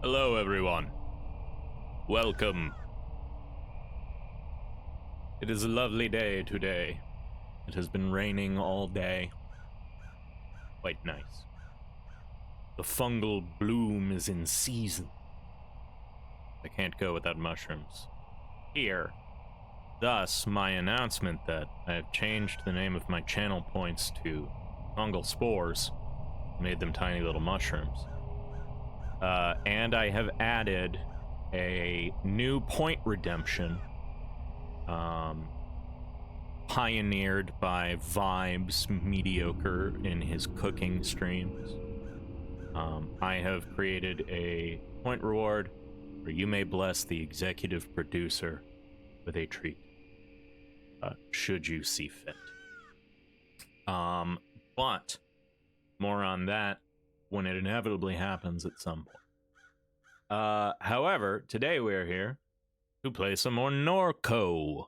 Hello, everyone. Welcome. It is a lovely day today. It has been raining all day. Quite nice. The fungal bloom is in season. I can't go without mushrooms. Here. Thus, my announcement that I have changed the name of my channel points to fungal spores, made them tiny little mushrooms. And I have added a new point redemption, pioneered by Vibes Mediocre in his cooking streams. I have created a point reward where you may bless the executive producer with a treat, should you see fit. But more on that when it inevitably happens at some point. However, today we're here to play some more Norco,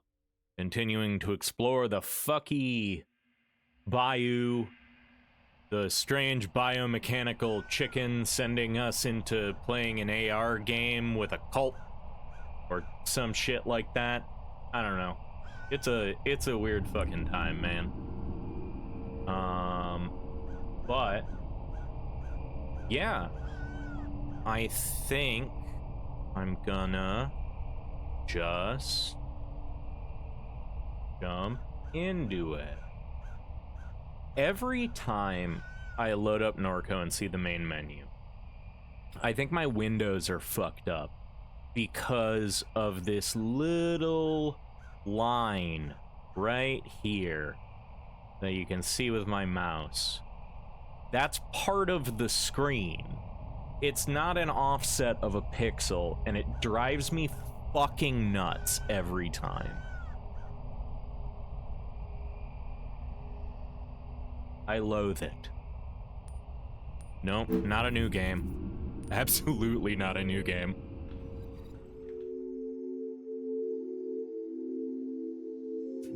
continuing to explore the fucky bayou, the strange biomechanical chicken sending us into playing an AR game with a cult or some shit like that. I don't know. It's a weird fucking time, man. But yeah, I think I'm gonna just jump into it. Every time I load up Norco and see the main menu, I think my windows are fucked up because of this little line right here that you can see with my mouse. That's part of the screen. It's not an offset of a pixel, and it drives me fucking nuts every time. I loathe it. Nope, not a new game. Absolutely not a new game.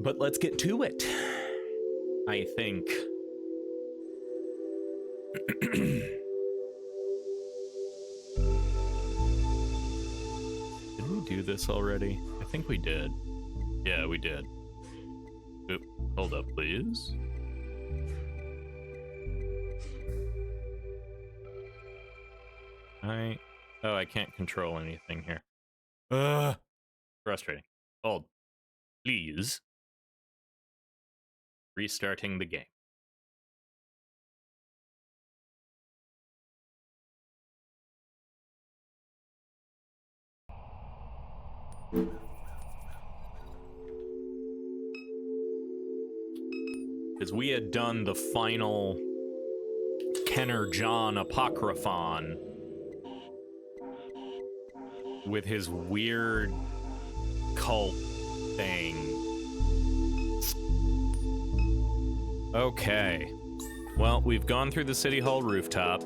But let's get to it, I think. Did we do this already? I think we did. Yeah, we did. Oop, hold up, please. I can't control anything here. Frustrating. Hold. Please. Restarting the game. Because we had done the final Kenner John Apocryphon with his weird cult thing. Okay. Well, we've gone through the City Hall rooftop.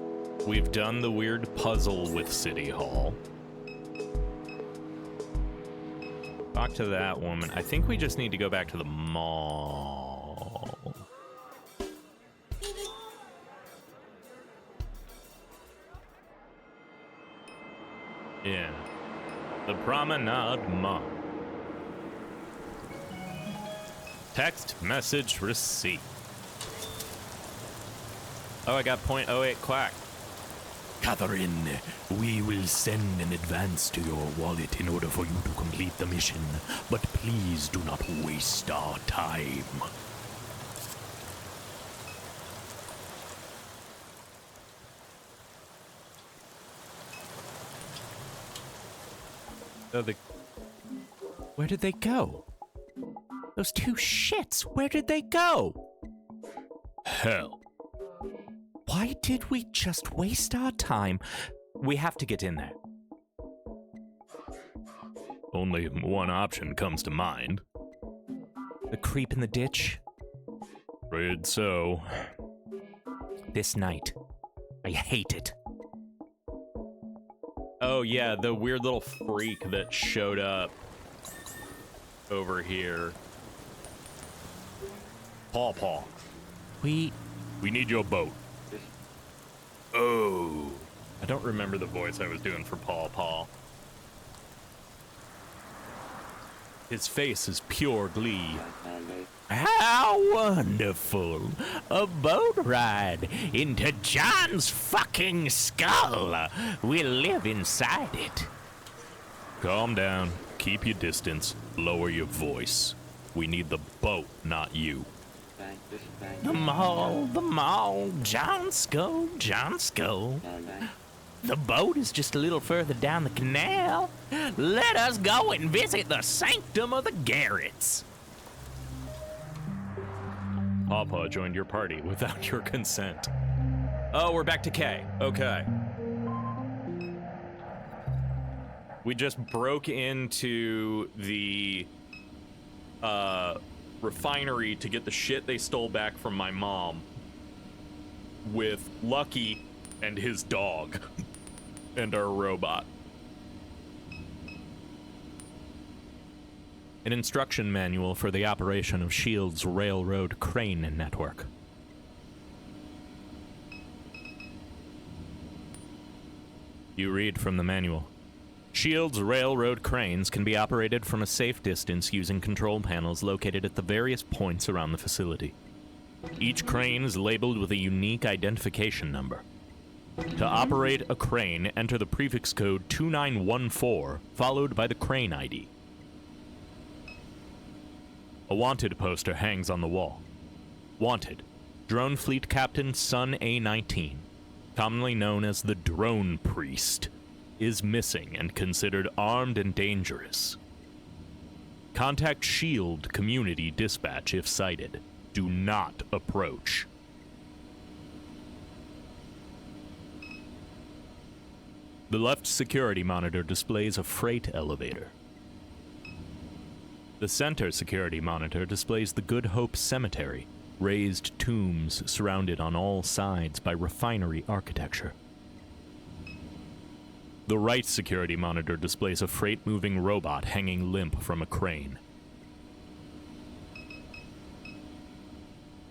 We've done the weird puzzle with City Hall. Talk to that woman. I think we just need to go back to the mall. Yeah. The Promenade Mall. Text message receipt. Oh, I got .08 quack. Catherine, we will send an advance to your wallet in order for you to complete the mission, but please do not waste our time. Oh, where did they go? Those two shits, where did they go? Hell. Why did we just waste our time? We have to get in there. Only one option comes to mind. The creep in the ditch? Afraid so. This night. I hate it. Oh yeah, the weird little freak that showed up over here. Paw. We need your boat. Oh. I don't remember the voice I was doing for Paul. His face is pure glee. How wonderful! A boat ride into John's fucking skull! We'll live inside it. Calm down. Keep your distance. Lower your voice. We need the boat, not you. The mall, John's skull. The boat is just a little further down the canal. Let us go and visit the sanctum of the Garrets. Pawpaw joined your party without your consent. Oh, we're back to K. Okay. We just broke into the refinery to get the shit they stole back from my mom with Lucky and his dog and our robot. An instruction manual for the operation of S.H.I.E.L.D.'s railroad crane network. You read from the manual. S.H.I.E.L.D.'s railroad cranes can be operated from a safe distance using control panels located at the various points around the facility. Each crane is labeled with a unique identification number. To operate a crane, enter the prefix code 2914, followed by the crane ID. A wanted poster hangs on the wall. Wanted, Drone Fleet Captain Sun A-19, commonly known as the Drone Priest, is missing and considered armed and dangerous. Contact S.H.I.E.L.D. Community Dispatch if sighted. Do not approach. The left security monitor displays a freight elevator. The center security monitor displays the Good Hope Cemetery, raised tombs surrounded on all sides by refinery architecture. The right security monitor displays a freight-moving robot hanging limp from a crane.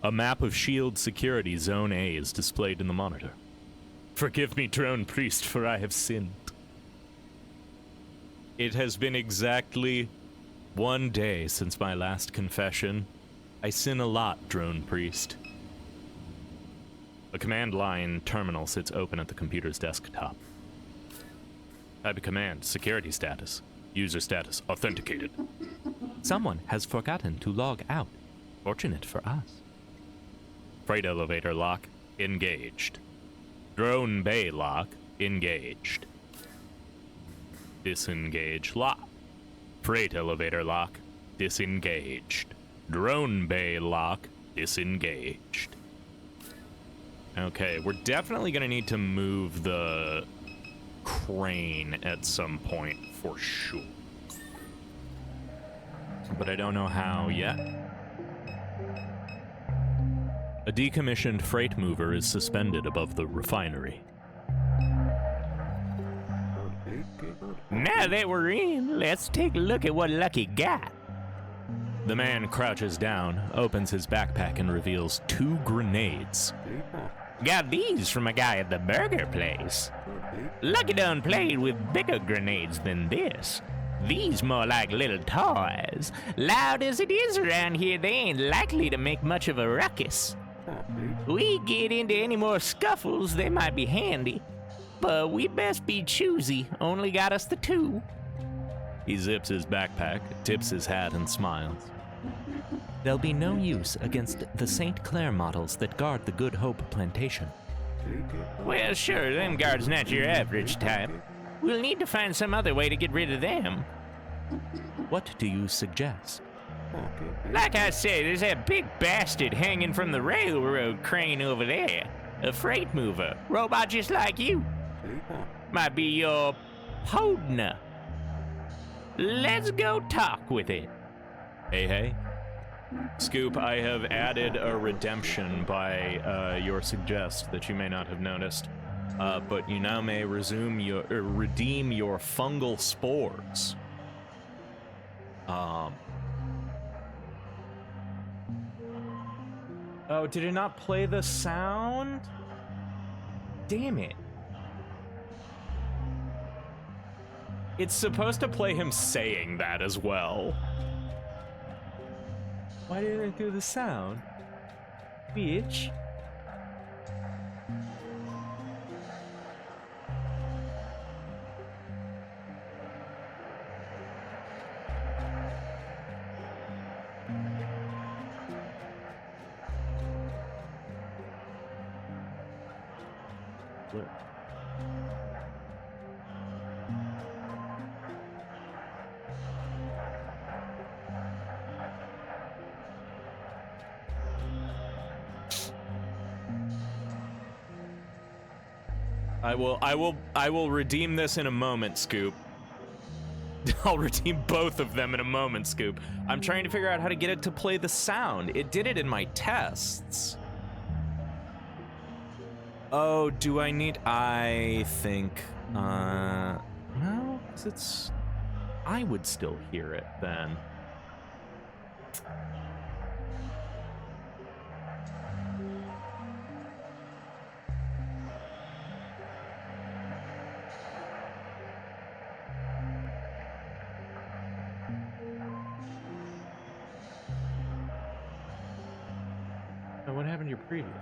A map of S.H.I.E.L.D. Security Zone A is displayed in the monitor. Forgive me, Drone Priest, for I have sinned. It has been exactly 1 day since my last confession. I sin a lot, Drone Priest. A command line terminal sits open at the computer's desktop. Type a command, security status. User status, authenticated. Someone has forgotten to log out. Fortunate for us. Freight elevator lock, engaged. Drone bay lock, engaged. Disengage lock. Freight elevator lock, disengaged. Drone bay lock, disengaged. Okay, we're definitely gonna need to move the crane at some point for sure. But I don't know how yet. A decommissioned freight mover is suspended above the refinery. Now that we're in, let's take a look at what Lucky got. The man crouches down, opens his backpack, and reveals 2 grenades. Got these from a guy at the burger place. Lucky done played with bigger grenades than this. These more like little toys. Loud as it is around here, they ain't likely to make much of a ruckus. We get into any more scuffles, they might be handy. But we best be choosy, only got us the 2. He zips his backpack, tips his hat, and smiles. There'll be no use against the St. Clair models that guard the Good Hope plantation. Well, sure, them guards not your average type. We'll need to find some other way to get rid of them. What do you suggest? Like I said, there's that big bastard hanging from the railroad crane over there. A freight mover, robot just like you. Might be your Podna. Let's go talk with it. Hey. Scoop, I have added a redemption by your suggest that you may not have noticed. But you now may redeem your fungal spores. Oh, did it not play the sound? Damn it. It's supposed to play him saying that as well. Why didn't it do the sound? Bitch. I will redeem this in a moment, Scoop. I'll redeem both of them in a moment, Scoop. I'm trying to figure out how to get it to play the sound. It did it in my tests. Oh, do I need... I think... no, 'cause it's... I would still hear it then. Now, what happened to your previous?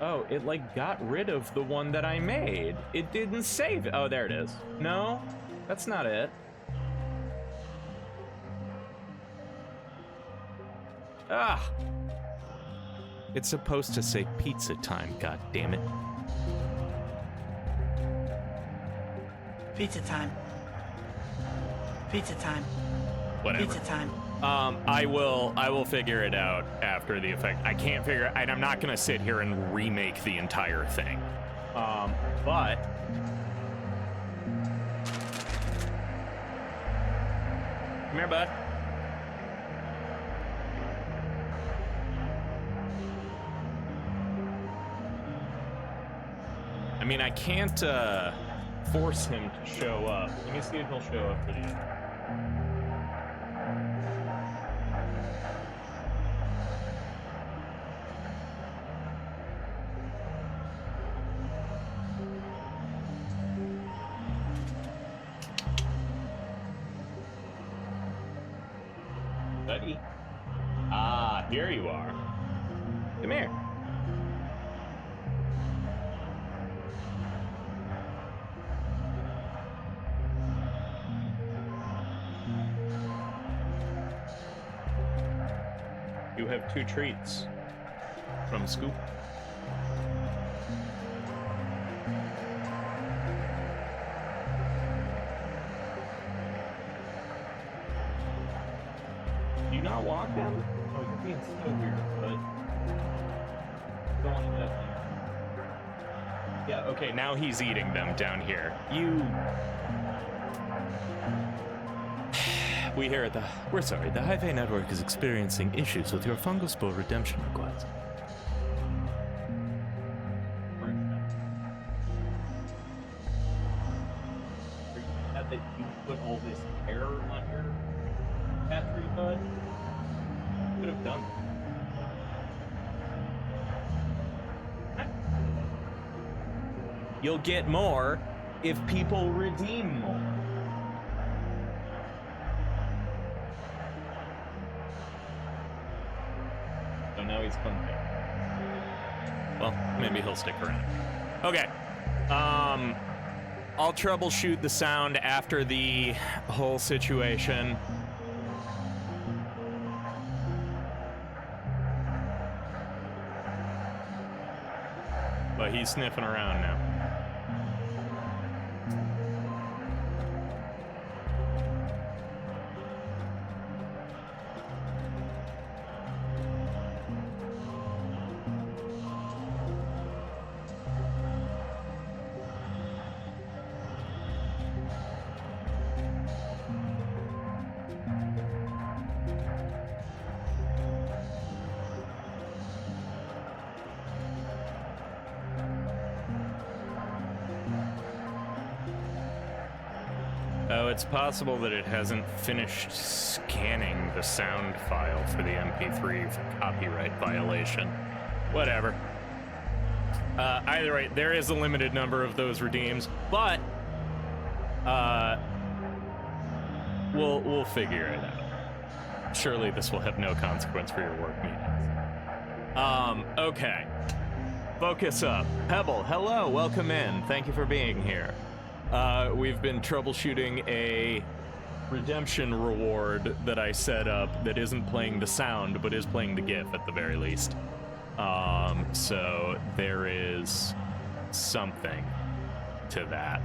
Oh, it like got rid of the one that I made. It didn't save it. Oh, there it is. No, that's not it. Ah! It's supposed to say pizza time, god damn it. Pizza time. Pizza time. Whatever. Pizza time. I will figure it out after the effect. I can't figure it, and I'm not gonna sit here and remake the entire thing. But come here, bud. I mean, I can't force him to show up. Let me see if he'll show up for the end. Buddy. Ah, here you are. Come here. You have 2 treats from Scoop. Do you not walk them? Oh, you're being so weird, but go on that thing. Yeah, okay, now he's eating them down here. We're sorry, the Hive network is experiencing issues with your fungal spore redemption request. That you put all this hair on your cat tree, bud? You could have done that. You'll get more if people redeem more. So now he's coming back. Well, maybe he'll stick around. Okay. I'll troubleshoot the sound after the whole situation. But he's sniffing around now. Oh, it's possible that it hasn't finished scanning the sound file for the MP3 for copyright violation. Whatever. Either way, there is a limited number of those redeems, but we'll figure it out. Surely this will have no consequence for your work meetings. Okay. Focus up. Pebble, hello, welcome in. Thank you for being here. We've been troubleshooting a redemption reward that I set up that isn't playing the sound, but is playing the GIF at the very least. So there is something to that.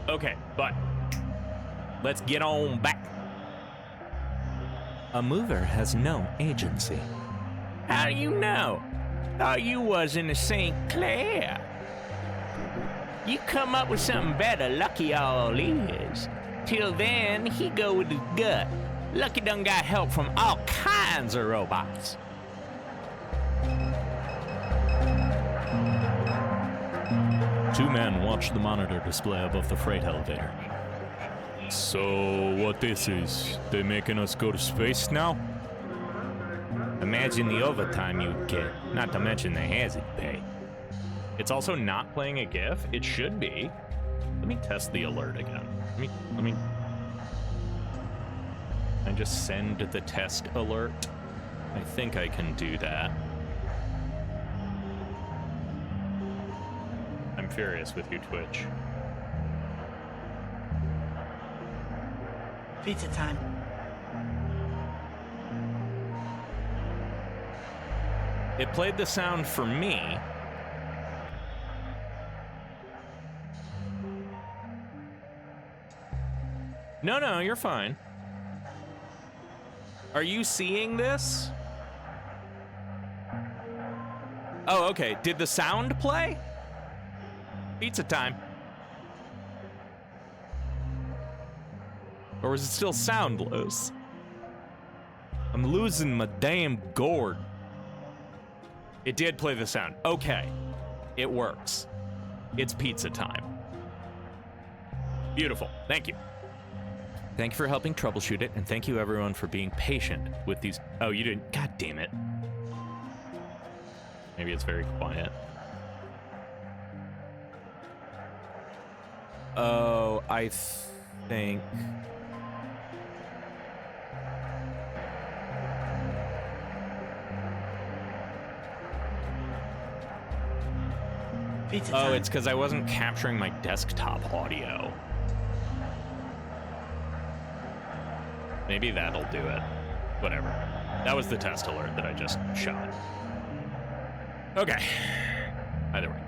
Okay, but let's get on back. A mover has no agency. How do you know? Thought you was in the St. Clair. You come up with something better, Lucky all is. Till then, he go with his gut. Lucky done got help from all kinds of robots. Two men watch the monitor display above the freight elevator. So, what this is? They making us go to space now? Imagine the overtime you'd get, not to mention the hazard pay. It's also not playing a GIF. It should be. Let me test the alert again. Let me. I just send the test alert. I think I can do that. I'm furious with you, Twitch. Pizza time. It played the sound for me. No, you're fine. Are you seeing this? Oh, okay. Did the sound play? Pizza time. Or is it still soundless? I'm losing my damn gourd. It did play the sound. Okay. It works. It's pizza time. Beautiful. Thank you. Thank you for helping troubleshoot it, and thank you everyone for being patient with these. Oh, you didn't. God damn it. Maybe it's very quiet. Oh, I think. Pizza Oh, time. it's because I wasn't capturing my desktop audio. Maybe that'll do it. Whatever. That was the test alert that I just shot. Okay. Either way.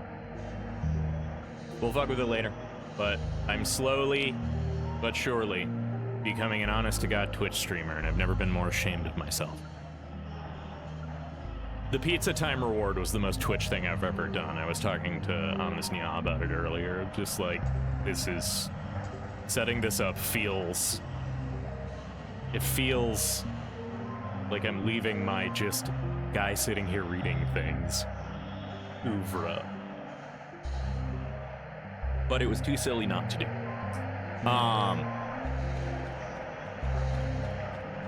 We'll fuck with it later. But I'm slowly, but surely, becoming an honest-to-God Twitch streamer, and I've never been more ashamed of myself. The pizza time reward was the most Twitch thing I've ever done. I was talking to Omnisnia about it earlier. Just like, this is... Setting this up feels... It feels like I'm leaving my just guy sitting here reading things oeuvre. But it was too silly not to do.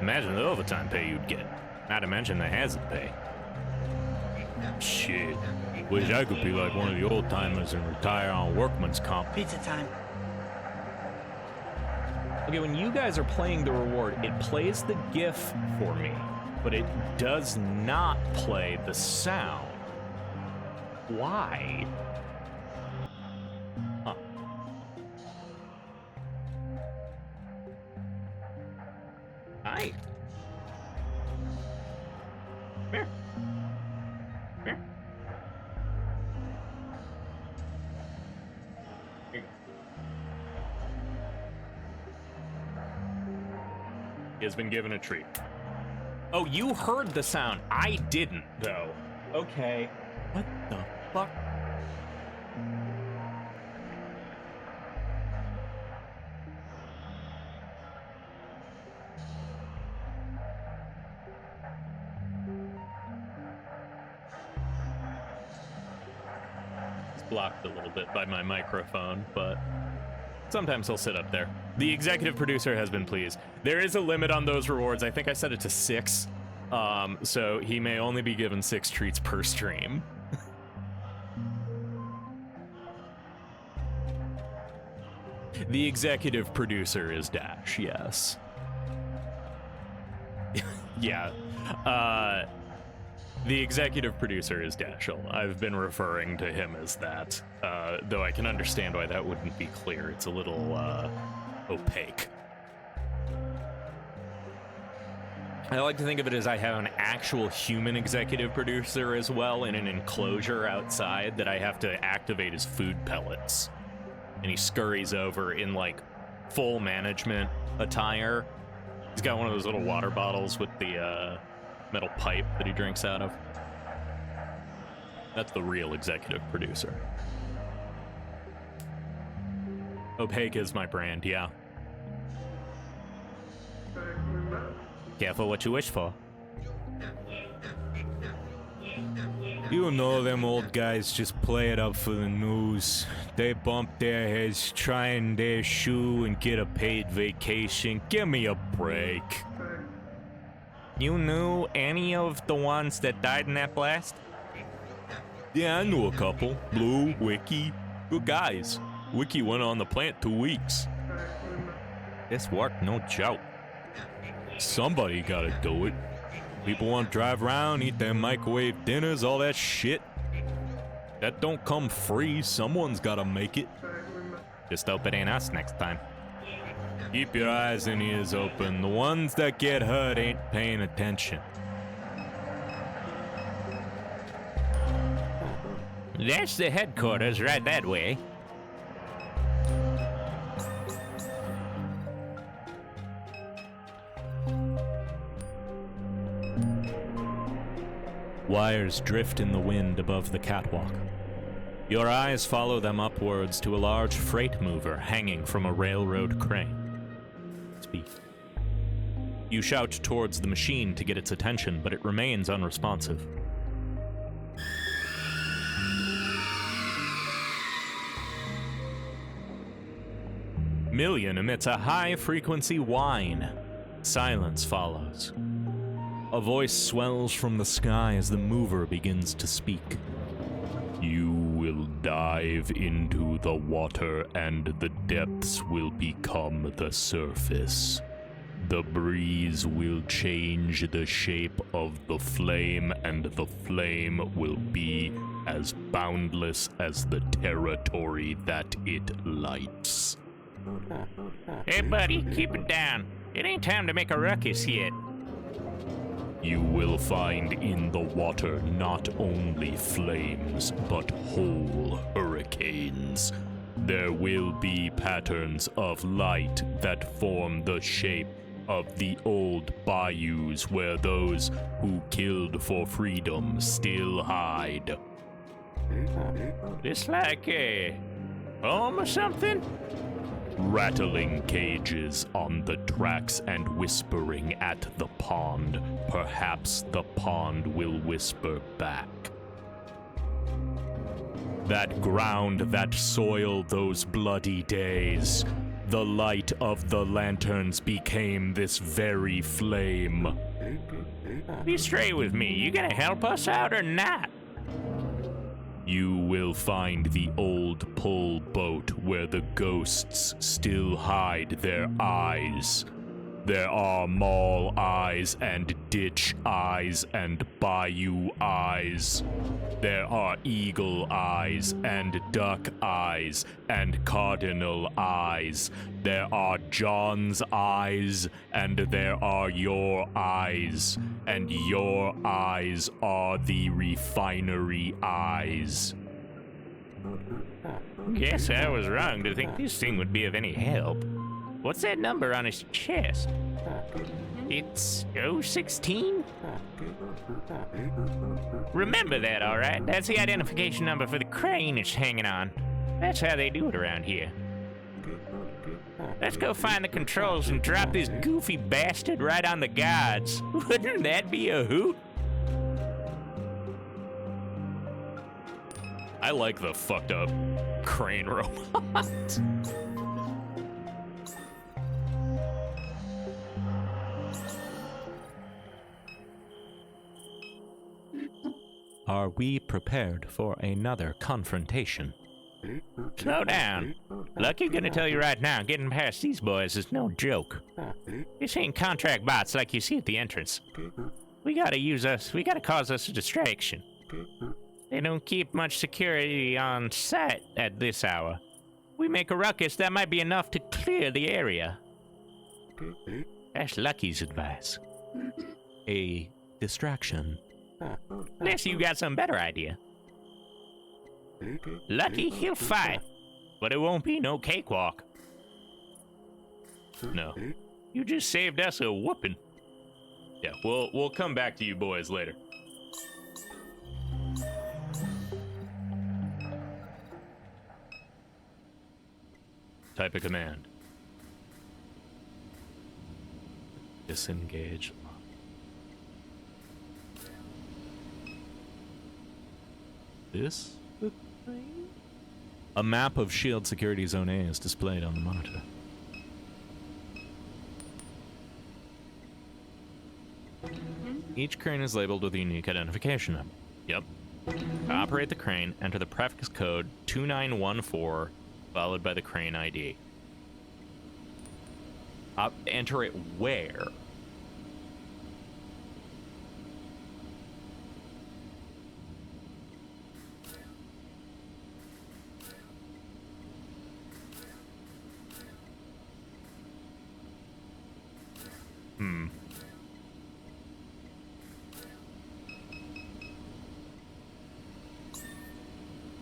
Imagine the overtime pay you'd get. Not to mention the hazard pay. Shit. Wish I could be like one of the old timers and retire on workman's comp. Pizza time. Okay, when you guys are playing the reward, it plays the GIF for me, but it does not play the sound. Why? Huh. Hi. Come here. Come here. Here you go. He has been given a treat. Oh, you heard the sound. I didn't, though. Okay. What the fuck? It's blocked a little bit by my microphone, but sometimes he'll sit up there. The executive producer has been pleased. There is a limit on those rewards. I think I set it to 6. So he may only be given 6 treats per stream. The executive producer is Dash, yes. Yeah. The executive producer is Dashel. I've been referring to him as that, though I can understand why that wouldn't be clear. It's a little opaque. I like to think of it as I have an actual human executive producer as well in an enclosure outside that I have to activate his food pellets. And he scurries over in, like, full management attire. He's got one of those little water bottles with the metal pipe that he drinks out of. That's the real executive producer. Opaque is my brand, yeah. Careful what you wish for. You know them old guys just play it up for the news. They bump their heads trying their shoe and get a paid vacation. Give me a break. You knew any of the ones that died in that blast? Yeah, I knew a couple. Blue, Wiki. Good guys. Wiki went on the plant 2 weeks. This work, no joke. Somebody gotta do it. People want to drive around, eat their microwave dinners, all that shit. That don't come free. Someone's gotta make it. Just hope it ain't us next time. Keep your eyes and ears open. The ones that get hurt ain't paying attention. That's the headquarters right that way. Wires drift in the wind above the catwalk. Your eyes follow them upwards to a large freight mover hanging from a railroad crane. Speak. You shout towards the machine to get its attention, but it remains unresponsive. Million emits a high-frequency whine. Silence follows. A voice swells from the sky as the mover begins to speak. You will dive into the water and the depths will become the surface. The breeze will change the shape of the flame and the flame will be as boundless as the territory that it lights. Hey, buddy, keep it down. It ain't time to make a ruckus yet. You will find in the water not only flames, but whole hurricanes. There will be patterns of light that form the shape of the old bayous where those who killed for freedom still hide. This like a home or something? Rattling cages on the tracks and whispering at the pond. Perhaps the pond will whisper back. That ground, that soil, those bloody days. The light of the lanterns became this very flame. Be straight with me. You gonna help us out or not? You will find the old pull boat where the ghosts still hide their eyes. There are mall eyes and ditch eyes and bayou eyes. There are eagle eyes and duck eyes and cardinal eyes. There are John's eyes and there are your eyes. And your eyes are the refinery eyes. Guess I was wrong to think this thing would be of any help. What's that number on his chest? It's 016? Remember that, all right? That's the identification number for the crane it's hanging on. That's how they do it around here. Let's go find the controls and drop this goofy bastard right on the gods. Wouldn't that be a hoot? I like the fucked up crane robot. Are we prepared for another confrontation? Slow down. Lucky gonna tell you right now, getting past these boys is no joke. This ain't contract bots like you see at the entrance. We gotta cause us a distraction. They don't keep much security on site at this hour. We make a ruckus, that might be enough to clear the area. That's Lucky's advice. A distraction. Unless you got some better idea. Lucky, he'll fight, but it won't be no cakewalk. No. You just saved us a whooping. Yeah, we'll come back to you boys later. Type a command. Disengage. This? A map of Shield Security Zone A is displayed on the monitor. Each crane is labeled with a unique identification number. Yep. To operate the crane, enter the prefix code 2914, followed by the crane ID. Enter it where?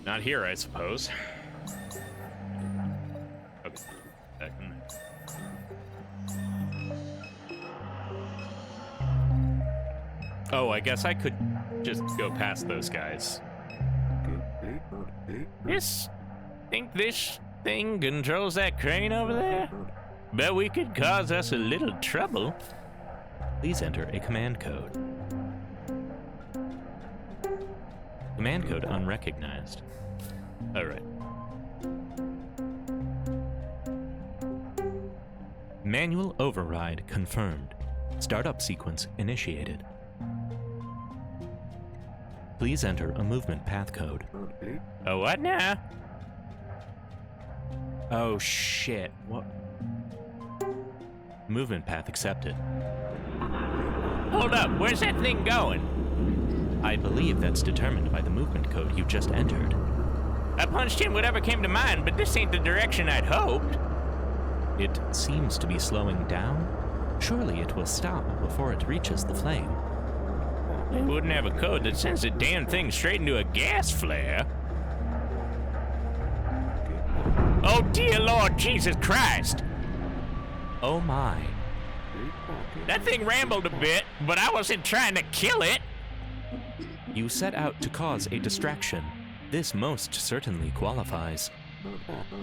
Not here, I suppose. Okay. Back in there. Oh, I guess I could just go past those guys. Think this thing controls that crane over there? Bet we could cause us a little trouble. Please enter a command code. Command code unrecognized. Alright. Manual override confirmed. Startup sequence initiated. Please enter a movement path code. Oh, what now? Oh shit, what? Movement path accepted. Hold up, where's that thing going? I believe that's determined by the movement code you just entered. I punched in whatever came to mind, but this ain't the direction I'd hoped. It seems to be slowing down. Surely it will stop before it reaches the flame. They wouldn't have a code that sends the damn thing straight into a gas flare. Oh dear Lord Jesus Christ! Oh my. That thing rambled a bit, but I wasn't trying to kill it. You set out to cause a distraction. This most certainly qualifies.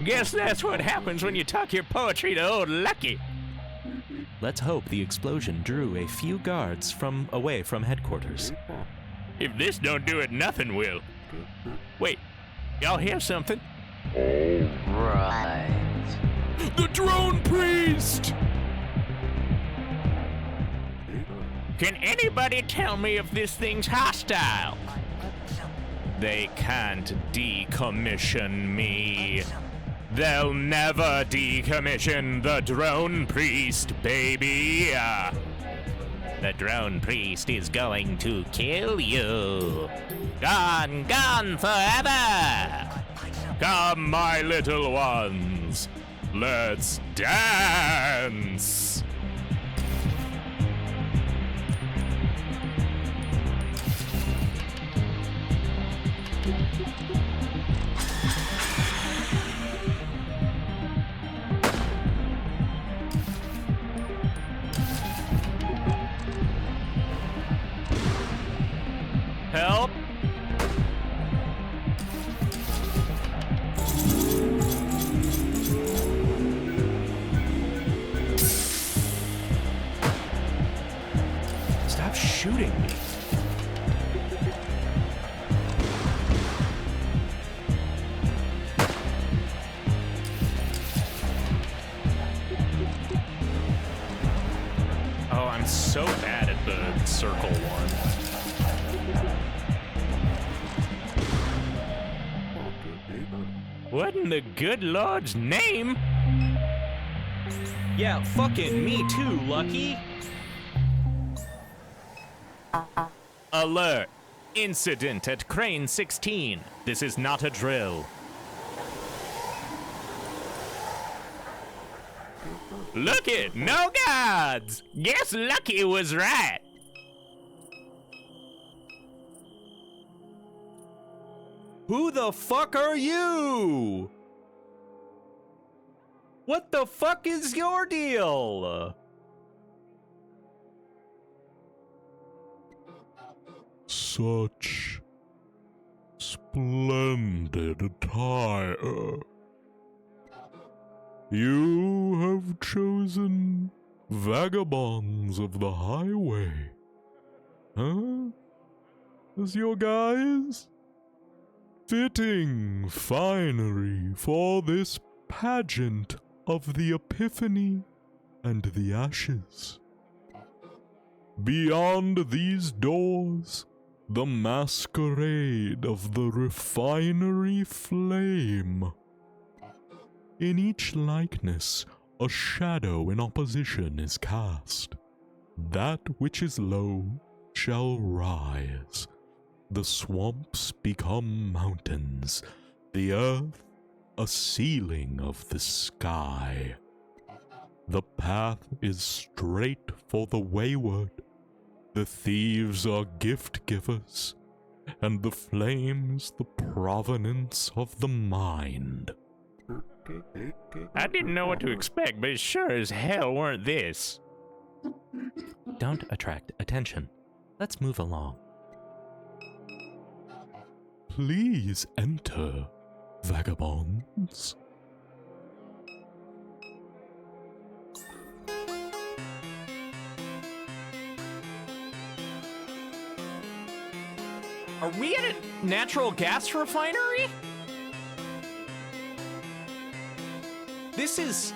Guess that's what happens when you talk your poetry to old Lucky. Let's hope the explosion drew a few guards away from headquarters. If this don't do it, nothing will. Wait, y'all hear something? Right. The drone priest! Can anybody tell me if this thing's hostile? They can't decommission me. They'll never decommission the drone priest, baby. The drone priest is going to kill you. Gone, gone forever. Come, my little ones. Let's dance. Help! Stop shooting me. circle one. What in the good Lord's name? Yeah, fucking me too, Lucky. Alert! Incident at Crane 16. This is not a drill. Look it, no guards! Guess Lucky was right. Who the fuck are you? What the fuck is your deal? Such splendid attire. You have chosen vagabonds of the highway. Huh? As your guise? Fitting finery for this pageant of the Epiphany and the Ashes. Beyond these doors, the masquerade of the refinery flame. In each likeness, a shadow in opposition is cast. That which is low shall rise. The swamps become mountains, the earth a ceiling of the sky. The path is straight for the wayward. The thieves are gift givers, and the flames the provenance of the mind. I didn't know what to expect, but it sure as hell weren't this. Don't attract attention. Let's move along. Please enter, vagabonds. Are we at a natural gas refinery? This is...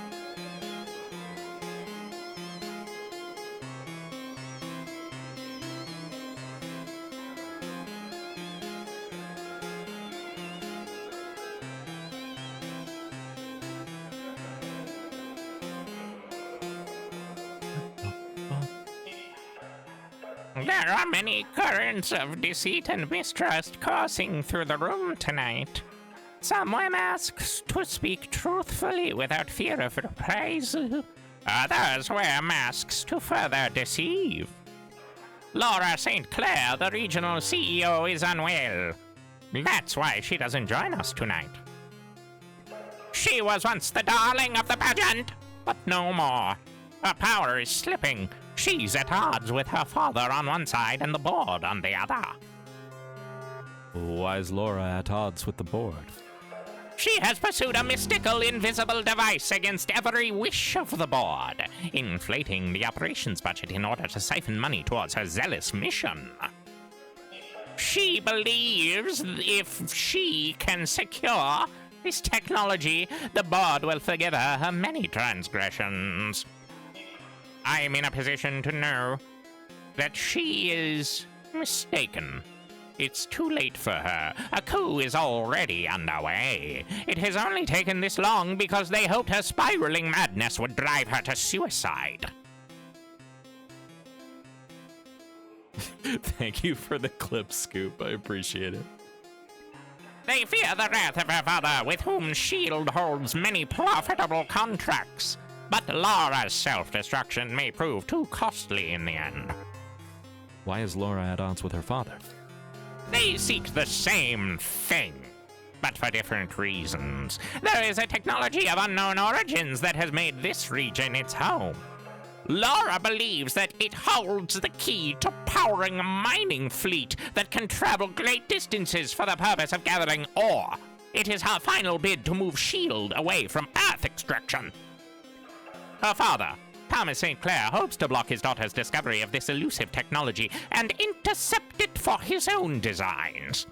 There are many currents of deceit and mistrust coursing through the room tonight. Some wear masks to speak truthfully without fear of reprisal. Others wear masks to further deceive. Laura St. Clair, the regional CEO, is unwell. That's why she doesn't join us tonight. She was once the darling of the pageant, but no more. Her power is slipping. She's at odds with her father on one side and the board on the other. Why is Laura at odds with the board? She has pursued a mystical, invisible device against every wish of the board, inflating the operations budget in order to siphon money towards her zealous mission. She believes if she can secure this technology, the board will forgive her many transgressions. I'm in a position to know that she is mistaken. It's too late for her. A coup is already underway. It has only taken this long because they hoped her spiraling madness would drive her to suicide. Thank you for the clip, Scoop. I appreciate it. They fear the wrath of her father, with whom S.H.I.E.L.D. holds many profitable contracts. But Laura's self-destruction may prove too costly in the end. Why is Laura at odds with her father? They seek the same thing, but for different reasons. There is a technology of unknown origins that has made this region its home. Laura believes that it holds the key to powering a mining fleet that can travel great distances for the purpose of gathering ore. It is her final bid to move S.H.I.E.L.D. away from Earth extraction. Her father, Thomas St. Clair, hopes to block his daughter's discovery of this elusive technology and intercept it for his own designs.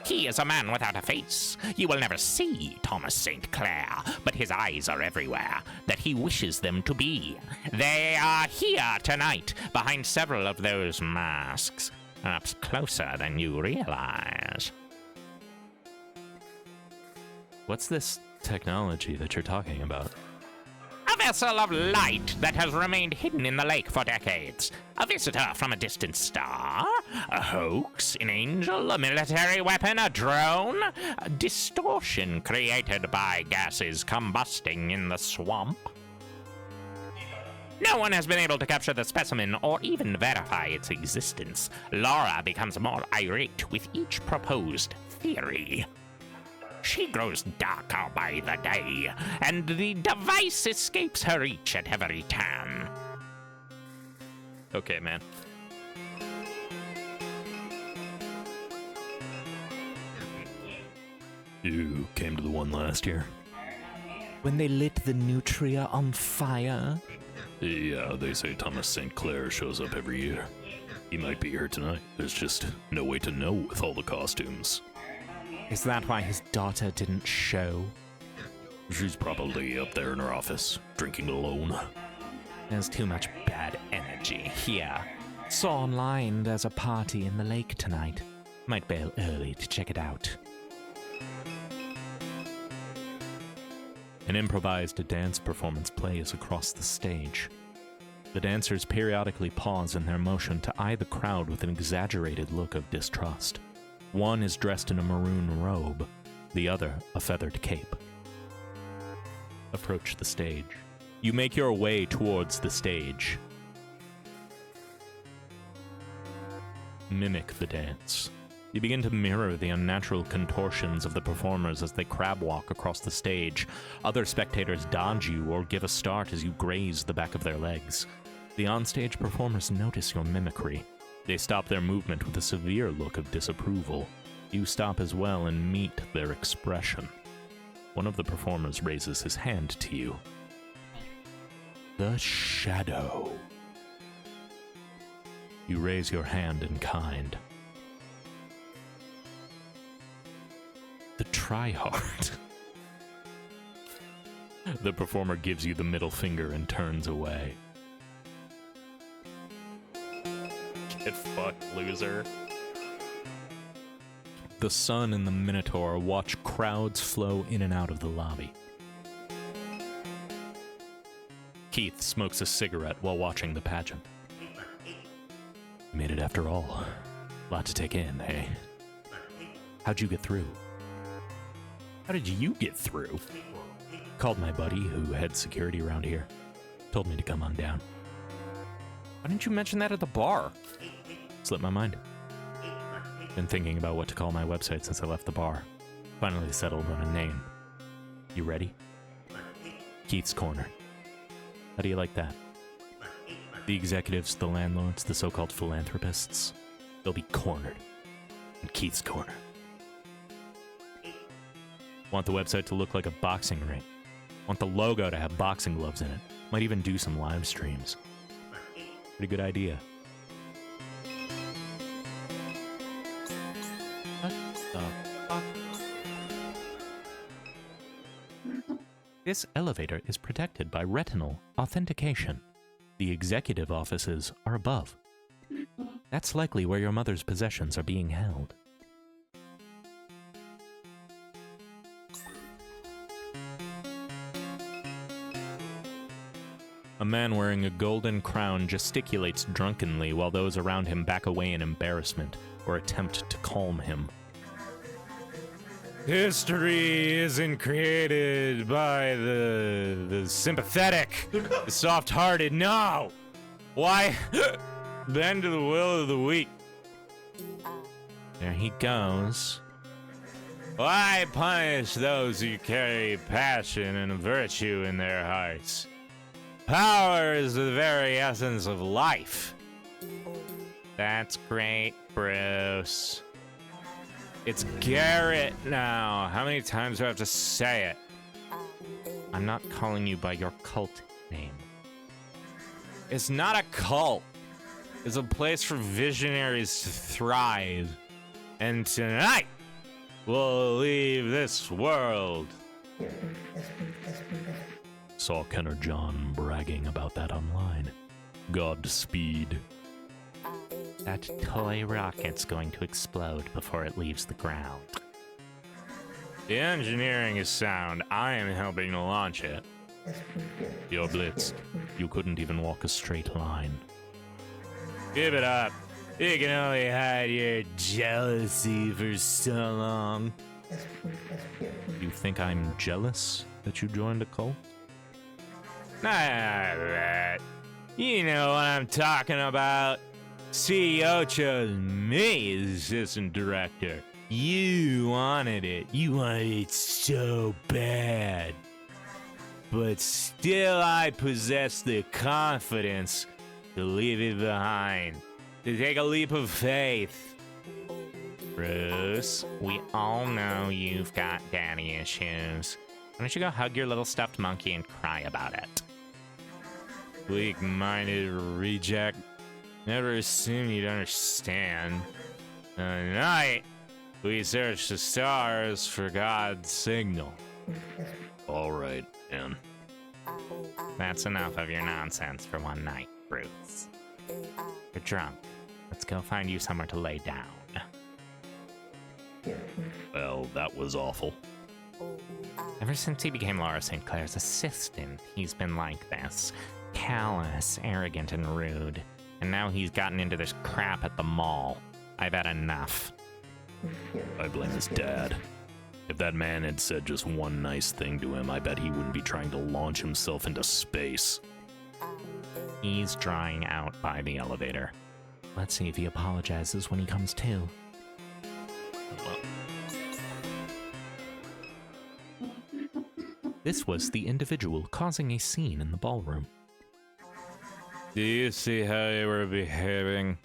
He is a man without a face. You will never see Thomas St. Clair, but his eyes are everywhere, that he wishes them to be. They are here tonight, behind several of those masks, perhaps closer than you realize. What's this technology that you're talking about? A vessel of light that has remained hidden in the lake for decades. A visitor from a distant star? A hoax? An angel? A military weapon? A drone? A distortion created by gases combusting in the swamp? No one has been able to capture the specimen or even verify its existence. Laura becomes more irate with each proposed theory. She grows darker by the day, and the device escapes her reach at every turn. Okay, man. You came to the one last year? When they lit the Nutria on fire? Yeah, they say Thomas St. Clair shows up every year. He might be here tonight. There's just no way to know with all the costumes. Is that why his daughter didn't show? She's probably up there in her office, drinking alone. There's too much bad energy here. Saw online there's a party in the lake tonight. Might bail early to check it out. An improvised dance performance plays across the stage. The dancers periodically pause in their motion to eye the crowd with an exaggerated look of distrust. One is dressed in a maroon robe, the other a feathered cape. Approach the stage. You make your way towards the stage. Mimic the dance. You begin to mirror the unnatural contortions of the performers as they crab walk across the stage. Other spectators dodge you or give a start as you graze the back of their legs. The onstage performers notice your mimicry. They stop their movement with a severe look of disapproval. You stop as well and meet their expression. One of the performers raises his hand to you. The Shadow. You raise your hand in kind. The Tryhard. The performer gives you the middle finger and turns away. Get fucked, loser. The Sun and the Minotaur watch crowds flow in and out of the lobby. Keith smokes a cigarette while watching the pageant. Made it after all. Lot to take in, hey? How'd you get through? How did you get through? Called my buddy who heads security around here. Told me to come on down. Why didn't you mention that at the bar? Slipped my mind. Been thinking about what to call my website since I left the bar. Finally settled on a name. You ready? Keith's Corner. How do you like that? The executives, the landlords, the so-called philanthropists, they'll be cornered in Keith's Corner. Want the website to look like a boxing ring. Want the logo to have boxing gloves in it. Might even do some live streams. Pretty good idea. What the fuck? This elevator is protected by retinal authentication. The executive offices are above. That's likely where your mother's possessions are being held. A man wearing a golden crown gesticulates drunkenly while those around him back away in embarrassment or attempt to calm him. History isn't created by the sympathetic, the soft-hearted. No! Why? Bend to the will of the weak. There he goes. Why punish those who carry passion and virtue in their hearts? Power is the very essence of life. That's great, Bruce. It's Garrett now. How many times do I have to say it? I'm not calling you by your cult name. It's not a cult. It's a place for visionaries to thrive. And tonight, will leave this world. Saw Kenner John bragging about that online. Godspeed. That toy rocket's going to explode before it leaves the ground. The engineering is sound. I am helping to launch it. You're blitzed. You couldn't even walk a straight line. Give it up. You can only hide your jealousy for so long. You think I'm jealous that you joined a cult? Not that. You know what I'm talking about. CEO chose me as assistant director. You wanted it. You wanted it so bad. But still I possess the confidence to leave it behind. To take a leap of faith. Bruce, we all know you've got daddy issues. Why don't you go hug your little stuffed monkey and cry about it? Weak-minded reject. Never assumed you'd understand. Tonight, we search the stars for God's signal. All right, man. That's enough of your nonsense for one night, Bruce. You're drunk. Let's go find you somewhere to lay down. Well, that was awful. Ever since he became Laura St. Clair's assistant, he's been like this. Callous, arrogant, and rude. And now he's gotten into this crap at the mall. I've had enough. I blame his dad. If that man had said just one nice thing to him, I bet he wouldn't be trying to launch himself into space. He's drying out by the elevator. Let's see if he apologizes when he comes to. This was the individual causing a scene in the ballroom. Do you see how they were behaving?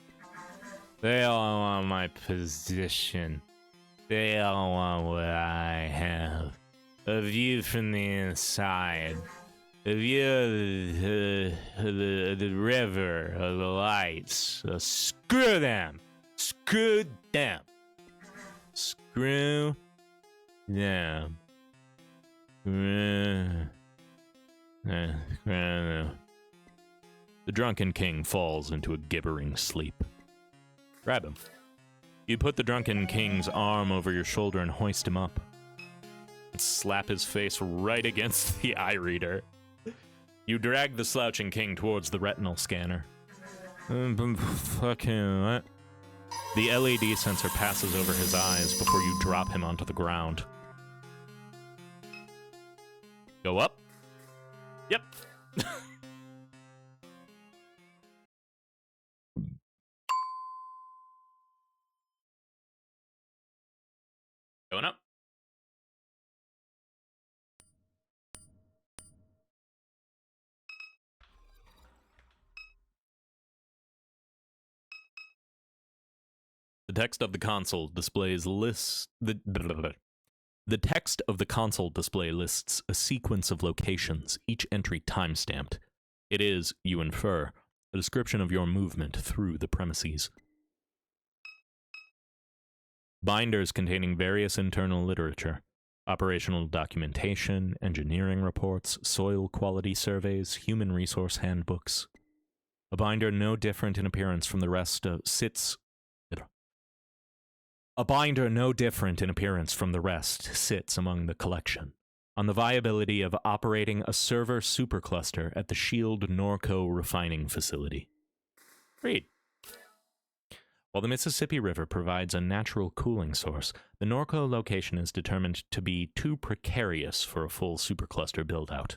They all want my position. They all want what I have. A view from the inside. A view of the river, of the lights. So screw them! Screw them! Screw them. The drunken king falls into a gibbering sleep. Grab him. You put the drunken king's arm over your shoulder and hoist him up. And slap his face right against the eye reader. You drag the slouching king towards the retinal scanner. Fucking what? The LED sensor passes over his eyes before you drop him onto the ground. Go up. Yep. Going up. The text of the console displays lists the text of the console display lists a sequence of locations, each entry timestamped. It is, you infer, a description of your movement through the premises. Binders containing various internal literature, operational documentation, engineering reports, soil quality surveys, human resource handbooks. A binder no different in appearance from the rest sits among the collection. On the viability of operating a server supercluster at the Shield Norco refining facility. Read. While the Mississippi River provides a natural cooling source, the Norco location is determined to be too precarious for a full supercluster build-out.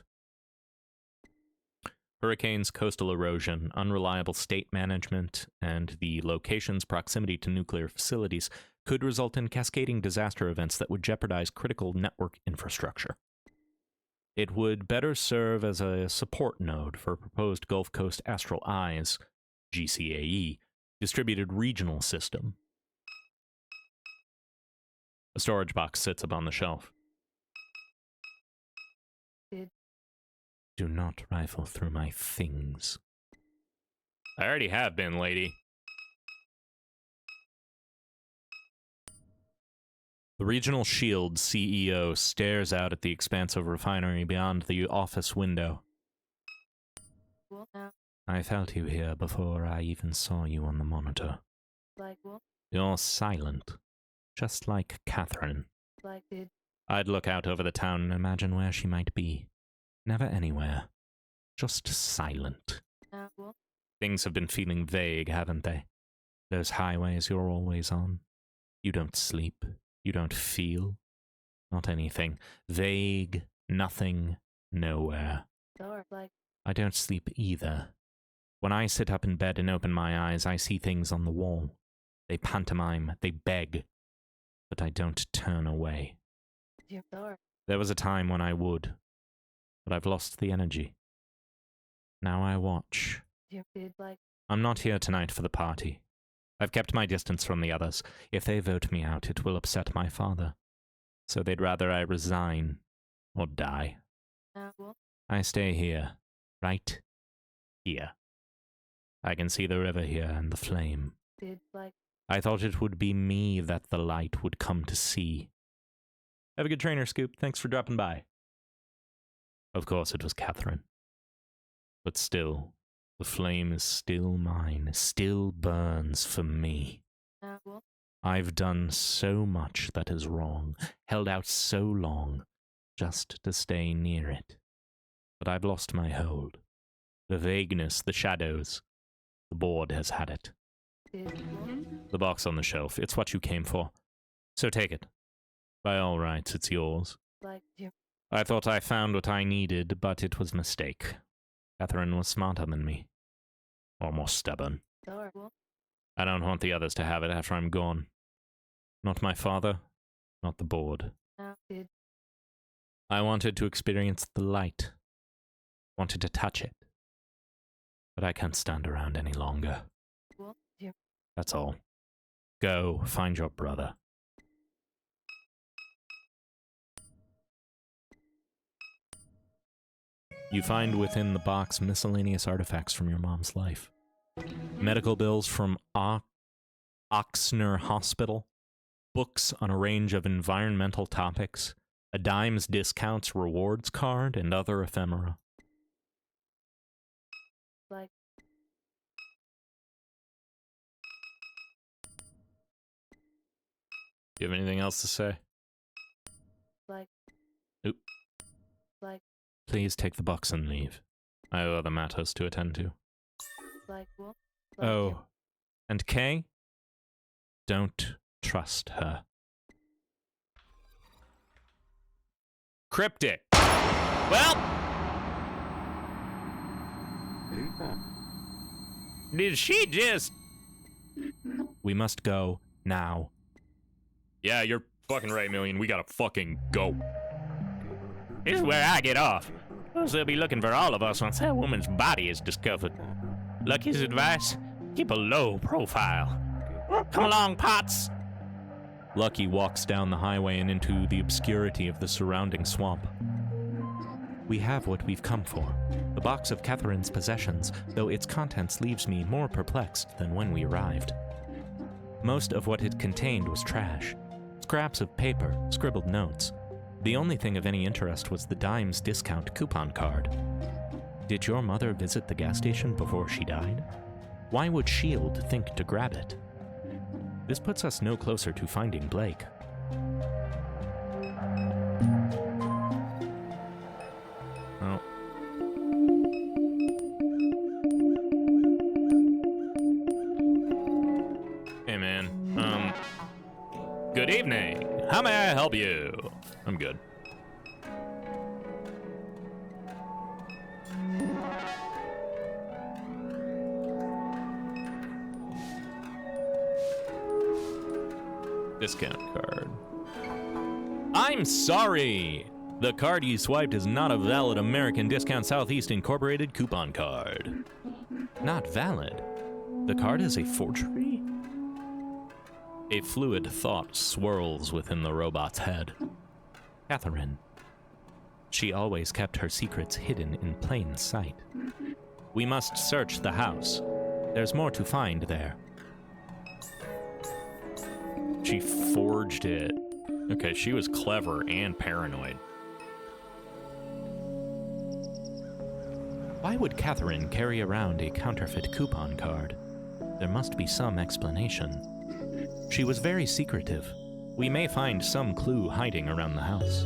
Hurricanes, coastal erosion, unreliable state management, and the location's proximity to nuclear facilities could result in cascading disaster events that would jeopardize critical network infrastructure. It would better serve as a support node for a proposed Gulf Coast Astral Eyes, GCAE, distributed regional system. A storage box sits upon the shelf. Do not rifle through my things. I already have been, lady. The Regional Shield CEO stares out at the expanse of refinery beyond the office window. I felt you here before I even saw you on the monitor. You're silent, just like Catherine. I'd look out over the town and imagine where she might be. Never anywhere. Just silent. Things have been feeling vague, haven't they? Those highways you're always on. You don't sleep. You don't feel. Not anything. Vague, nothing, nowhere. I don't sleep either. When I sit up in bed and open my eyes, I see things on the wall. They pantomime, they beg, but I don't turn away. There was a time when I would, but I've lost the energy. Now I watch. I'm not here tonight for the party. I've kept my distance from the others. If they vote me out, it will upset my father. So they'd rather I resign or die. I stay here, right here. I can see the river here and the flame. I thought it would be me that the light would come to see. Have a good trainer, Scoop. Thanks for dropping by. Of course it was Catherine. But still, the flame is still mine, still burns for me. I've done so much that is wrong, held out so long, just to stay near it. But I've lost my hold. The vagueness, the shadows. The board has had it. The box on the shelf, it's what you came for. So take it. By all rights, it's yours. I thought I found what I needed, but it was a mistake. Catherine was smarter than me. Or more stubborn. I don't want the others to have it after I'm gone. Not my father, not the board. I wanted to experience the light. Wanted to touch it. But I can't stand around any longer. That's all. Go, find your brother. You find within the box miscellaneous artifacts from your mom's life. Medical bills from Oxner Hospital, books on a range of environmental topics, a dimes discounts rewards card, and other ephemera. Do you have anything else to say? Oop. Please take the box and leave. I have other matters to attend to. Oh, and Kay? Don't trust her. Cryptic. Well, did she just... We must go now. Yeah, you're fucking right, Million. We gotta fucking go. This is where I get off. They'll be looking for all of us once that woman's body is discovered. Lucky's advice, keep a low profile. Come along, Potts. Lucky walks down the highway and into the obscurity of the surrounding swamp. We have what we've come for. The box of Catherine's possessions, though its contents leaves me more perplexed than when we arrived. Most of what it contained was trash. Scraps of paper, scribbled notes. The only thing of any interest was the dimes discount coupon card. Did your mother visit the gas station before she died? Why would S.H.I.E.L.D. think to grab it? This puts us no closer to finding Blake. Oh. Hey man, good evening. How may I help you? I'm good. Discount card. I'm sorry! The card you swiped is not a valid American Discount Southeast Incorporated coupon card. Not valid? The card is a forgery? A fluid thought swirls within the robot's head. Catherine. She always kept her secrets hidden in plain sight. We must search the house. There's more to find there. She forged it. Okay, she was clever and paranoid. Why would Catherine carry around a counterfeit coupon card? There must be some explanation. She was very secretive. We may find some clue hiding around the house.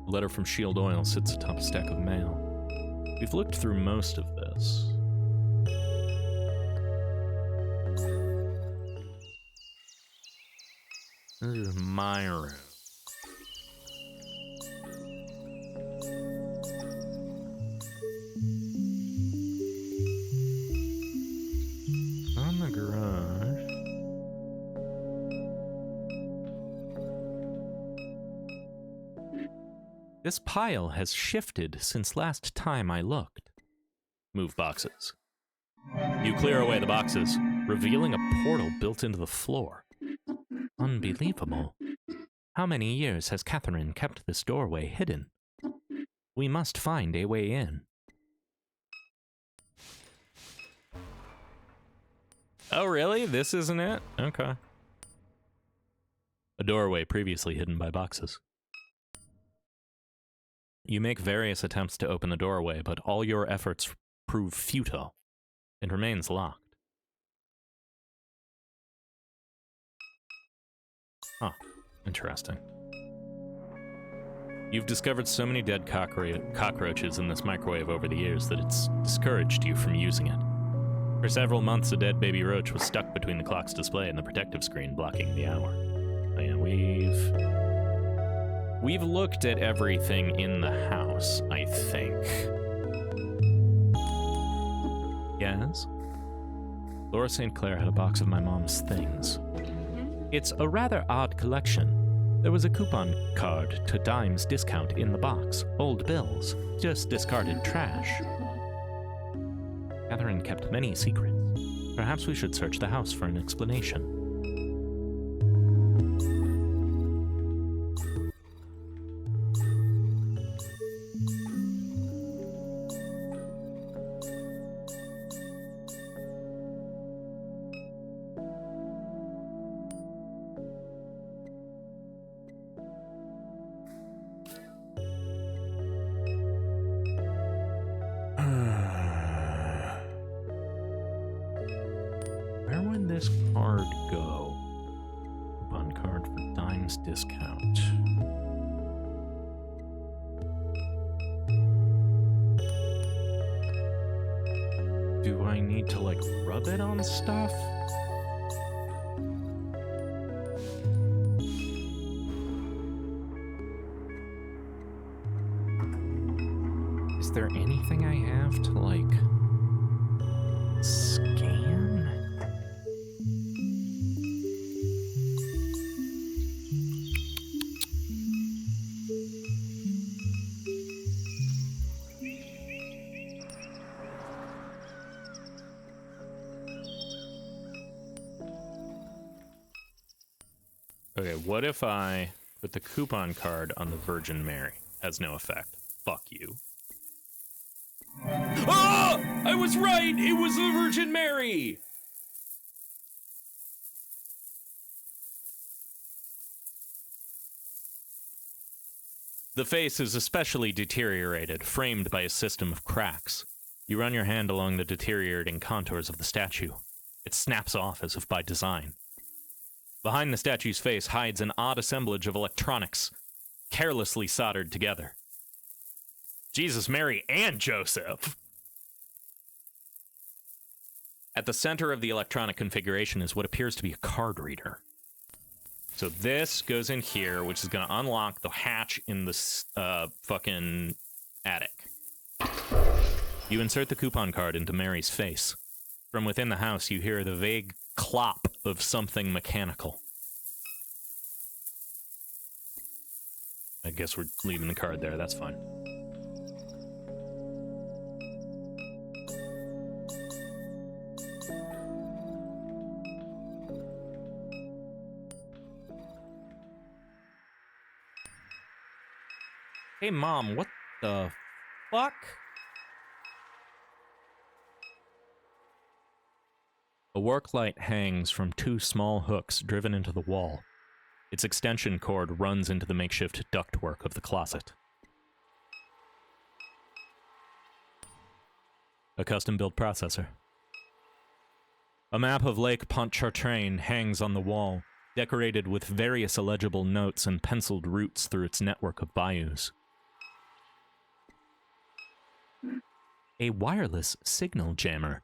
A letter from Shield Oil sits atop a stack of mail. We've looked through most of this. This is my room. On the garage. This pile has shifted since last time I looked. Move boxes. You clear away the boxes, revealing a portal built into the floor. Unbelievable. How many years has Catherine kept this doorway hidden? We must find a way in. Oh, really? This isn't it? Okay. A doorway previously hidden by boxes. You make various attempts to open the doorway, but all your efforts prove futile. It remains locked. Huh. Interesting. You've discovered so many dead cockroaches in this microwave over the years that it's discouraged you from using it. For several months, a dead baby roach was stuck between the clock's display and the protective screen blocking the hour. Oh yeah, we've looked at everything in the house, I think. Yes? Laura St. Clair had a box of my mom's things. It's a rather odd collection. There was a coupon card to Dime's discount in the box, old bills, just discarded trash. Catherine kept many secrets. Perhaps we should search the house for an explanation. Where would this card go? Coupon card for Dime's discount. Do I need to, like, rub it on stuff? Is there anything I have to, like, scan? Okay, what if I put the coupon card on the Virgin Mary? Has no effect. Fuck you. Ah! I was right! It was the Virgin Mary! The face is especially deteriorated, framed by a system of cracks. You run your hand along the deteriorating contours of the statue. It snaps off as if by design. Behind the statue's face hides an odd assemblage of electronics, carelessly soldered together. Jesus, Mary, and Joseph! At the center of the electronic configuration is what appears to be a card reader. So this goes in here, which is going to unlock the hatch in this fucking attic. You insert the coupon card into Mary's face. From within the house, you hear the vague clop of something mechanical. I guess we're leaving the card there, that's fine. Hey, Mom, what the fuck? A work light hangs from two small hooks driven into the wall. Its extension cord runs into the makeshift ductwork of the closet. A custom-built processor. A map of Lake Pontchartrain hangs on the wall, decorated with various illegible notes and penciled routes through its network of bayous. A wireless signal jammer.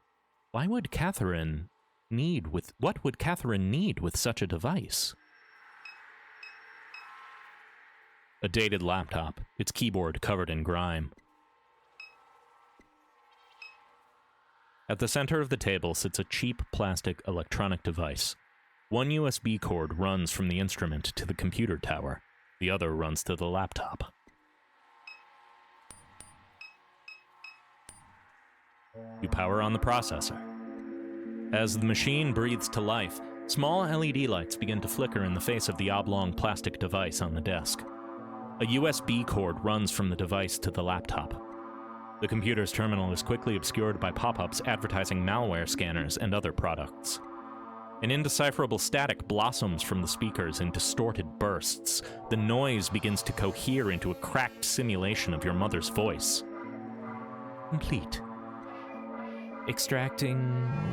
What would Catherine need with such a device? A dated laptop, its keyboard covered in grime. At the center of the table sits a cheap plastic electronic device. One USB cord runs from the instrument to the computer tower. The other runs to the laptop. You power on the processor. As the machine breathes to life, small LED lights begin to flicker in the face of the oblong plastic device on the desk. A USB cord runs from the device to the laptop. The computer's terminal is quickly obscured by pop-ups advertising malware scanners and other products. An indecipherable static blossoms from the speakers in distorted bursts. The noise begins to cohere into a cracked simulation of your mother's voice. Complete. Extracting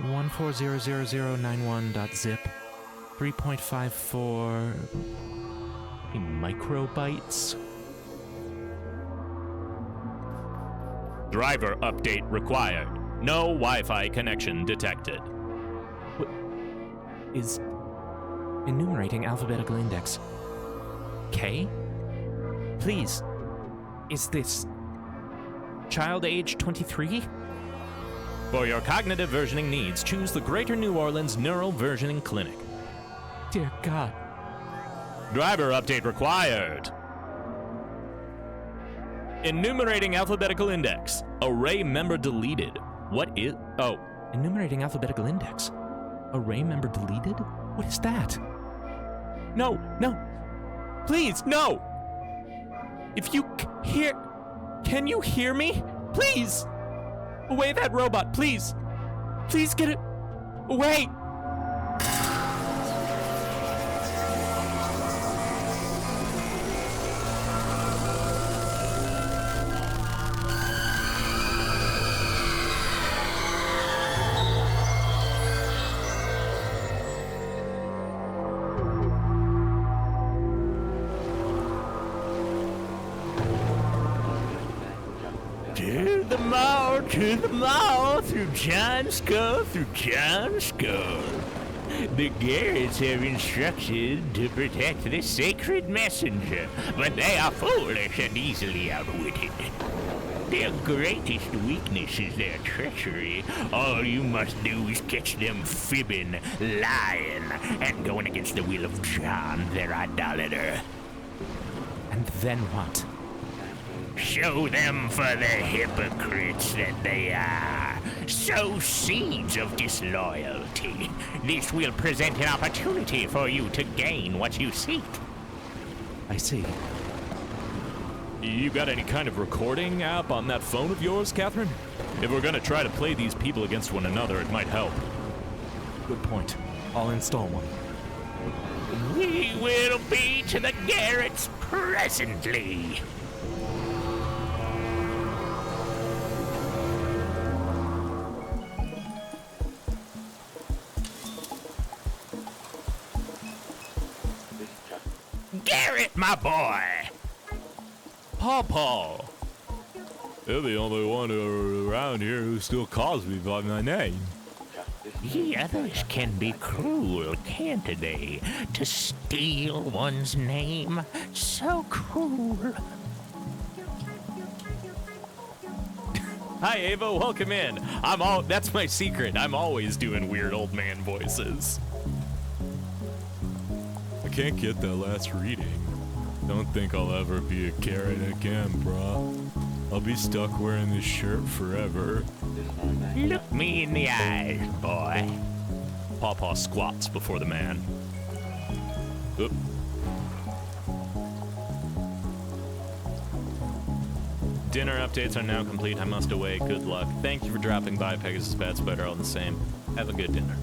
140091.zip 3.54 microbytes. Driver update required. No Wi-Fi connection detected. What is enumerating alphabetical index? K? Please, is this child age 23? For your cognitive versioning needs, choose the Greater New Orleans Neural Versioning Clinic. Dear God. Driver update required. Enumerating alphabetical index. Array member deleted. What is... Oh. Enumerating alphabetical index. Array member deleted? What is that? No, no. Please, no! If you hear... Can you hear me? Please! Away that robot, please! Please get it... away! To the mall, through John's Skull, The Garretts have instructed to protect the sacred messenger, but they are foolish and easily outwitted. Their greatest weakness is their treachery. All you must do is catch them fibbing, lying, and going against the will of John, their idolater. And then what? Show them for the hypocrites that they are. Sow seeds of disloyalty. This will present an opportunity for you to gain what you seek. I see. You got any kind of recording app on that phone of yours, Catherine? If we're gonna try to play these people against one another, it might help. Good point. I'll install one. We will be to the Garretts presently. Garrett, my boy! Paw. You're the only one around here who still calls me by my name. The others can be cruel, can't they? To steal one's name. So cruel. Hi, Ava, welcome in. That's my secret. I'm always doing weird old man voices. I can't get that last reading. Don't think I'll ever be a Garrett again, brah. I'll be stuck wearing this shirt forever. Look me in the eyes, boy. Pawpaw squats before the man. Oop. Dinner updates are now complete. I must away. Good luck. Thank you for dropping by, Pegasus Bat Spider. All the same. Have a good dinner.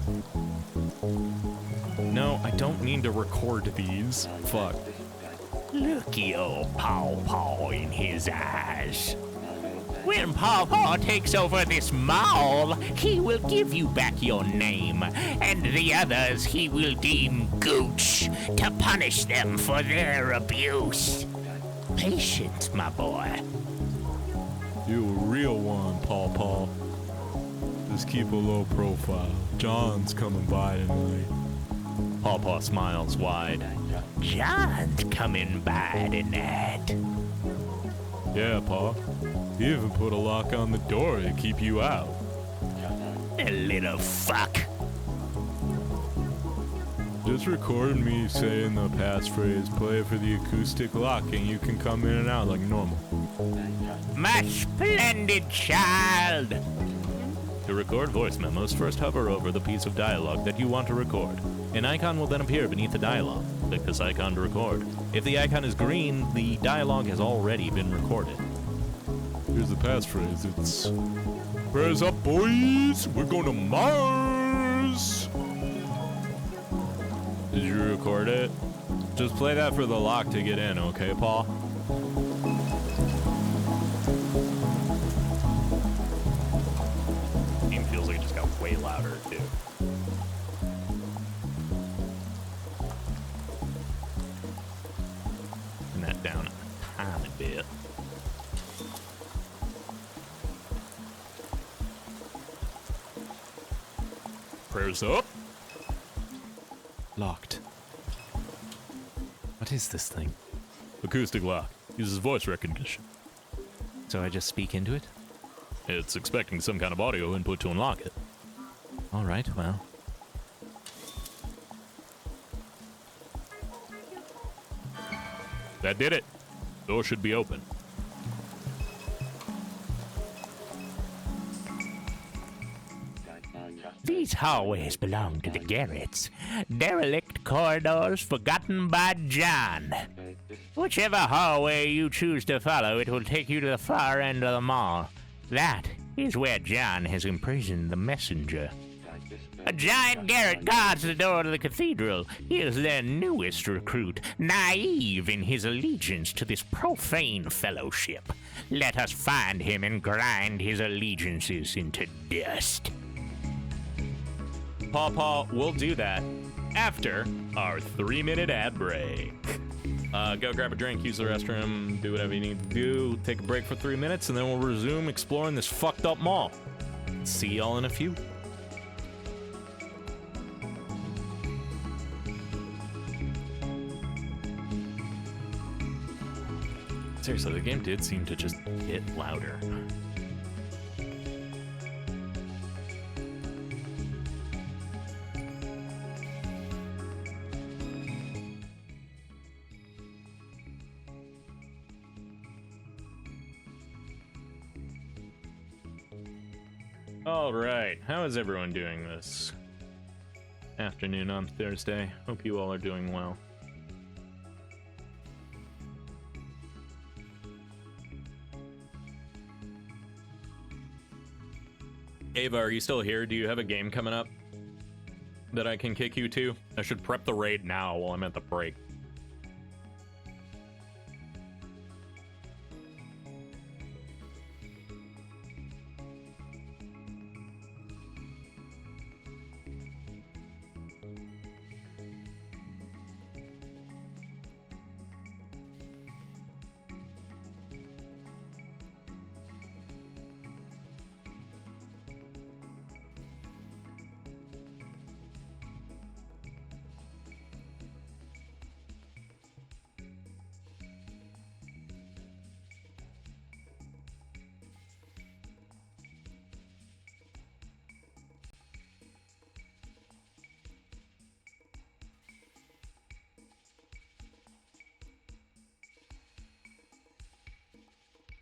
No, I don't mean to record these. Fuck. Looky old Paw Paw in his eyes. When Paw Paw takes over this mall, he will give you back your name, and the others he will deem gooch to punish them for their abuse. Patience, my boy. You a real one, Paw Paw. Just keep a low profile. John's coming by tonight. Paw Paw smiles wide. John's coming by tonight. Yeah, Pa. He even put a lock on the door to keep you out. A little fuck. Just recorded me saying the passphrase, play it for the acoustic lock, and you can come in and out like normal. My splendid child. To record voice memos, first hover over the piece of dialogue that you want to record. An icon will then appear beneath the dialogue. Click this icon to record. If the icon is green, the dialogue has already been recorded. Here's the passphrase. It's, prayers up, boys. We're going to Mars. Did you record it? Just play that for the lock to get in, okay, Paul? Game feels like it just got way louder, too. Turn that down a tiny bit. Prayers up. Locked. What is this thing? Acoustic lock. Uses voice recognition. So I just speak into it? It's expecting some kind of audio input to unlock it. Alright, well. That did it. Door should be open. These hallways belong to the Garretts. Derelict corridors forgotten by John. Whichever hallway you choose to follow, it will take you to the far end of the mall. That is where John has imprisoned the messenger. A giant Garrett guards the door to the cathedral. He is their newest recruit, naive in his allegiance to this profane fellowship. Let us find him and grind his allegiances into dust. Paw Paw, we'll do that after our 3-minute ad break. Go grab a drink, use the restroom, do whatever you need to do, take a break for 3 minutes, and then we'll resume exploring this fucked up mall. See y'all in a few. Seriously, the game did seem to just get louder. All right, how is everyone doing this afternoon on Thursday? Hope you all are doing well. Ava, are you still here? Do you have a game coming up that I can kick you to? I should prep the raid now while I'm at the break.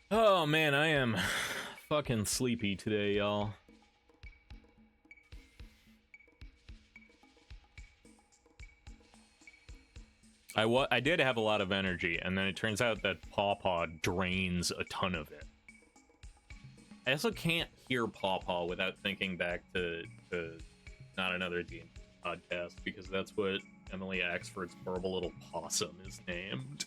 Oh man, I am fucking sleepy today, y'all. I did have a lot of energy, and then it turns out that Paw Paw drains a ton of it. I also can't hear Paw Paw without thinking back to Not Another D&D podcast, because that's what Emily Axford's horrible little possum is named.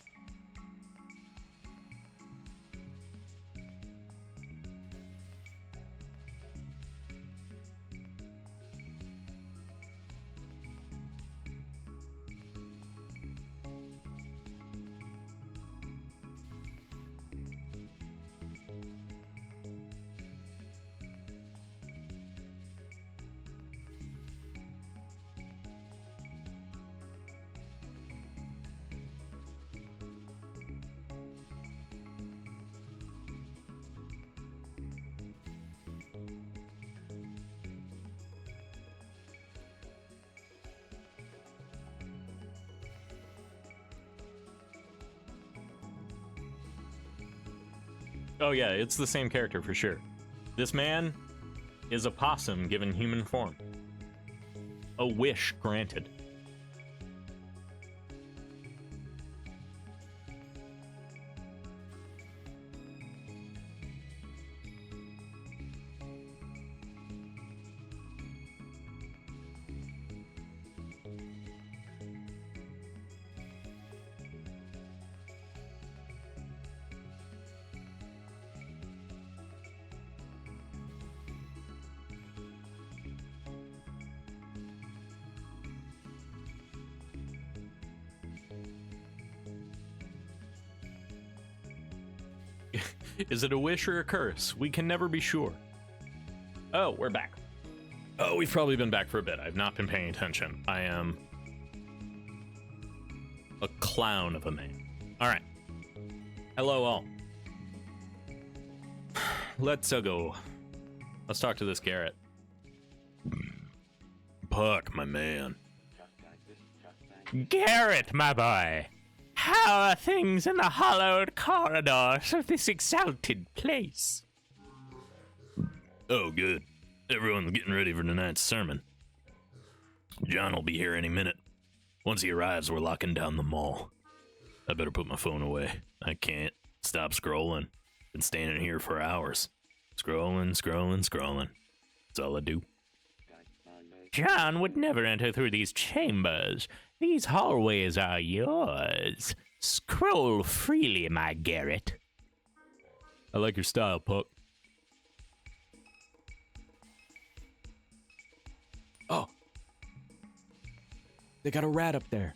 Oh yeah, it's the same character for sure. This man is a possum given human form. A wish granted. Is it a wish or a curse? We can never be sure. Oh, we're back. Oh, we've probably been back for a bit. I've not been paying attention. I am a clown of a man. All right. Hello, all. Let's go. Let's talk to this Garrett. Puck, my man. Garrett, my boy, how are things in the hollowed corridors of this exalted place? Oh, good. Everyone's getting ready for tonight's sermon. John will be here any minute. Once he arrives, we're locking down the mall. I better put my phone away. I can't stop scrolling. Been standing here for hours. Scrolling. That's all I do. John would never enter through these chambers. These hallways are yours. Scroll freely, my Garrett. I like your style, Puck. Oh. They got a rat up there.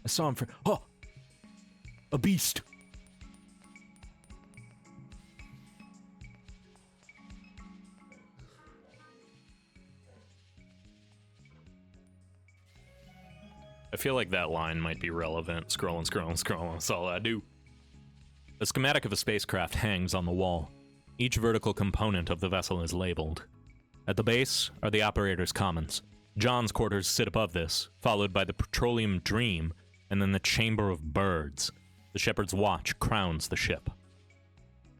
I saw him for... Oh! A beast. I feel like that line might be relevant. Scrolling, that's all I do. A schematic of a spacecraft hangs on the wall. Each vertical component of the vessel is labeled. At the base are the operator's commons. John's quarters sit above this, followed by the Petroleum Dream, and then the Chamber of Birds. The Shepherd's Watch crowns the ship.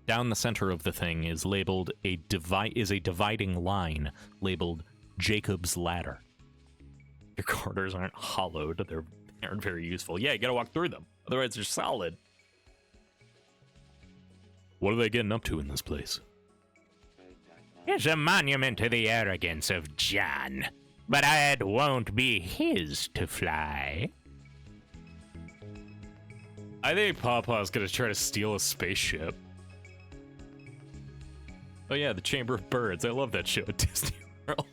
Down the center of the thing is labeled a dividing line labeled Jacob's Ladder. Your quarters aren't hollowed. They aren't very useful. Yeah, you gotta walk through them. Otherwise, they're solid. What are they getting up to in this place? It's a monument to the arrogance of John, but it won't be his to fly. I think Pawpaw's gonna try to steal a spaceship. Oh yeah, the Chamber of Birds. I love that show at Disney World.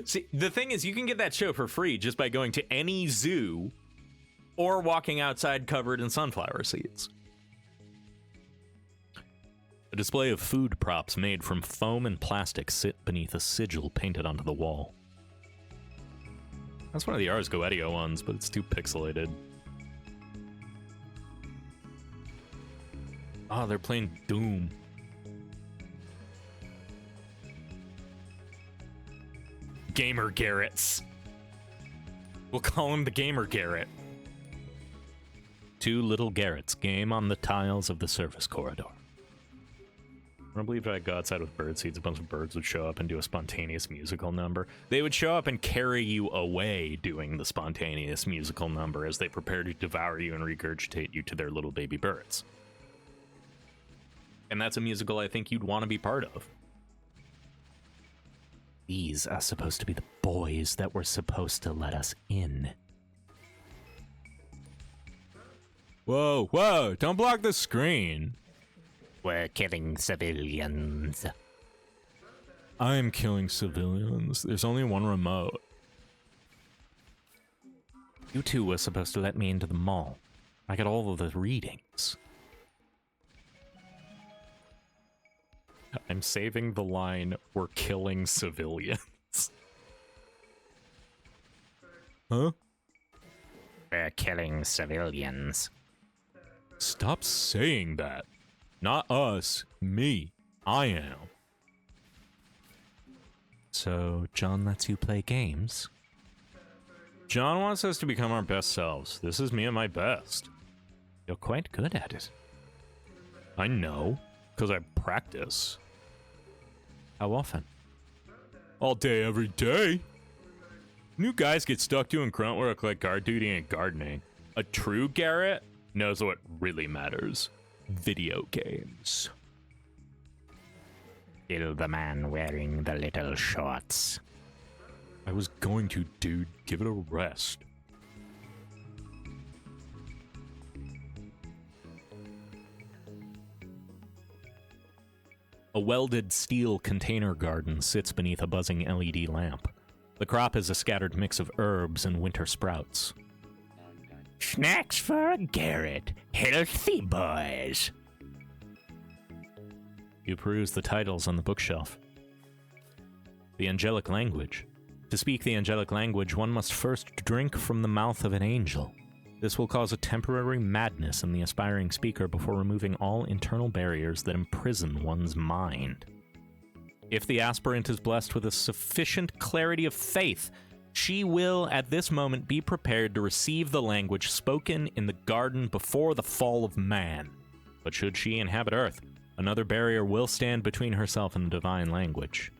See, the thing is, you can get that show for free just by going to any zoo or walking outside covered in sunflower seeds. A display of food props made from foam and plastic sit beneath a sigil painted onto the wall. That's one of the Ars Goetia ones, but it's too pixelated. Oh, they're playing Doom. Gamer Garretts. We'll call him the Gamer Garrett. Two little Garretts game on the tiles of the service corridor. I believe if I go outside with bird seeds, a bunch of birds would show up and do a spontaneous musical number. They would show up and carry you away doing the spontaneous musical number as they prepare to devour you and regurgitate you to their little baby birds. And that's a musical I think you'd want to be part of. These are supposed to be the boys that were supposed to let us in. Whoa, whoa, don't block the screen. We're killing civilians. I'm killing civilians. There's only one remote. You two were supposed to let me into the mall. I got all of the readings. I'm saving the line, we're killing civilians. Huh? We're killing civilians. Stop saying that. Not us. Me. I am. So, John lets you play games? John wants us to become our best selves. This is me at my best. You're quite good at it. I know, because I practice. How often? All day, every day. New guys get stuck doing grunt work like guard duty and gardening. A true Garrett knows what really matters. Video games. Kill the man wearing the little shorts. I was going to, dude. Give it a rest. A welded steel container garden sits beneath a buzzing LED lamp. The crop is a scattered mix of herbs and winter sprouts. Snacks for Garrett. Healthy boys. You peruse the titles on the bookshelf. The angelic language. To speak the angelic language, one must first drink from the mouth of an angel. This will cause a temporary madness in the aspiring speaker before removing all internal barriers that imprison one's mind. If the aspirant is blessed with a sufficient clarity of faith, she will, at this moment, be prepared to receive the language spoken in the garden before the fall of man. But should she inhabit Earth, another barrier will stand between herself and the divine language.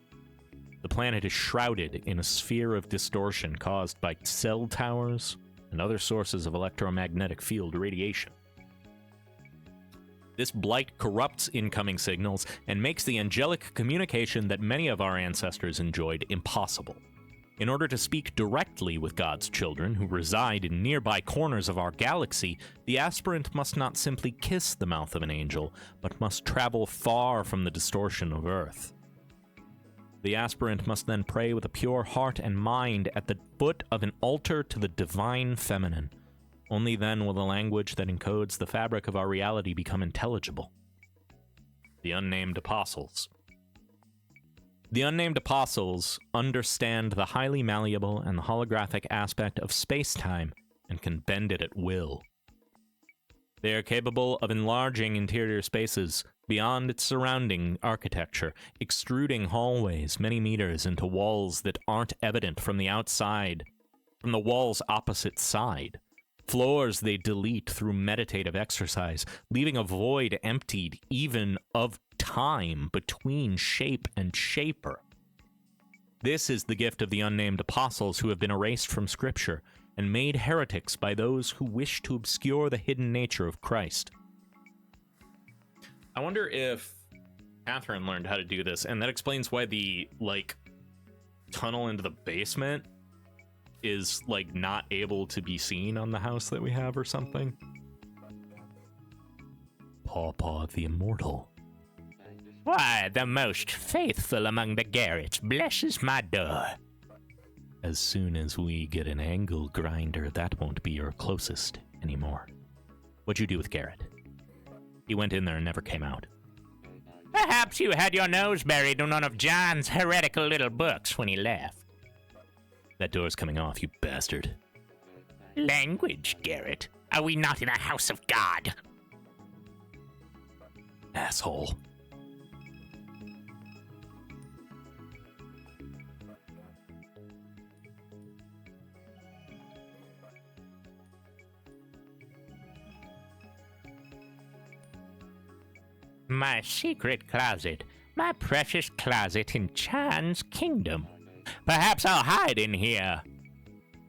The planet is shrouded in a sphere of distortion caused by cell towers and other sources of electromagnetic field radiation. This blight corrupts incoming signals and makes the angelic communication that many of our ancestors enjoyed impossible. In order to speak directly with God's children who reside in nearby corners of our galaxy, the aspirant must not simply kiss the mouth of an angel, but must travel far from the distortion of Earth. The aspirant must then pray with a pure heart and mind at the foot of an altar to the divine feminine. Only then will the language that encodes the fabric of our reality become intelligible. The unnamed apostles. The unnamed apostles understand the highly malleable and the holographic aspect of space-time and can bend it at will. They are capable of enlarging interior spaces beyond its surrounding architecture, extruding hallways many meters into walls that aren't evident from the outside, from the wall's opposite side. Floors they delete through meditative exercise, leaving a void emptied even of time between shape and shaper. This is the gift of the unnamed apostles who have been erased from Scripture and made heretics by those who wish to obscure the hidden nature of Christ. I wonder if Catherine learned how to do this, and that explains why the, tunnel into the basement is, not able to be seen on the house that we have or something. Pawpaw the Immortal. Why, the most faithful among the Garretts blesses my door. As soon as we get an angle grinder, that won't be your closest anymore. What'd you do with Garrett? He went in there and never came out. Perhaps you had your nose buried in one of John's heretical little books when he left. That door's coming off, you bastard. Language, Garrett. Are we not in a house of God? Asshole. My secret closet. My precious closet in Chan's kingdom. Perhaps I'll hide in here.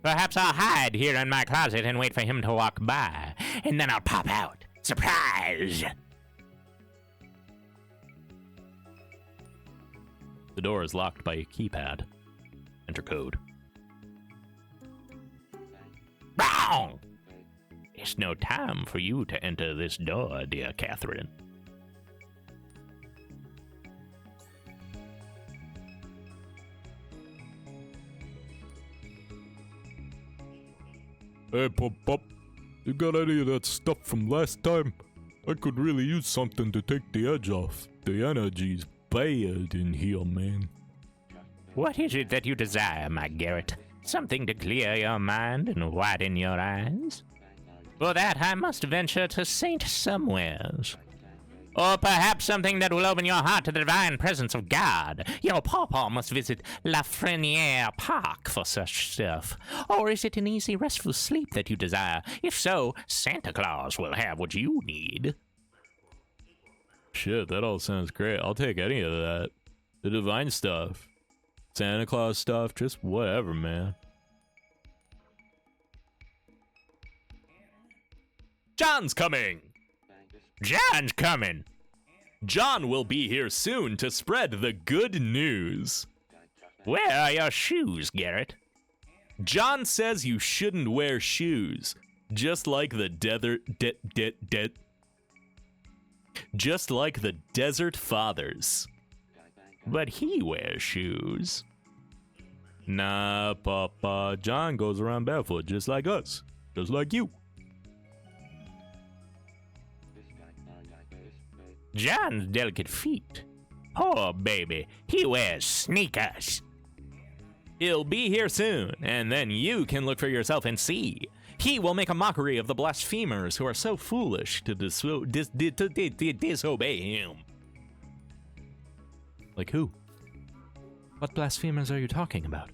Perhaps I'll hide here in my closet and wait for him to walk by. And then I'll pop out. Surprise! The door is locked by a keypad. Enter code. Wrong! It's no time for you to enter this door, dear Catherine. Hey, Pop, you got any of that stuff from last time? I could really use something to take the edge off. The energy's bad in here, man. What is it that you desire, my Garrett? Something to clear your mind and widen your eyes? For that, I must venture to Saint Somewheres. Or perhaps something that will open your heart to the divine presence of God. Your pawpaw must visit La Freniere Park for such stuff. Or is it an easy, restful sleep that you desire? If so, Santa Claus will have what you need. Shit, that all sounds great. I'll take any of that. The divine stuff. Santa Claus stuff, just whatever, man. John's coming! John's coming! John will be here soon to spread the good news. Where are your shoes, Garrett? John says you shouldn't wear shoes, just like the just like the desert fathers. But he wears shoes. Nah, Papa, John goes around barefoot just like us, just like you. John's delicate feet. Poor baby, he wears sneakers. He'll be here soon, and then you can look for yourself and see. He will make a mockery of the blasphemers who are so foolish to disobey him. Like who? What blasphemers are you talking about?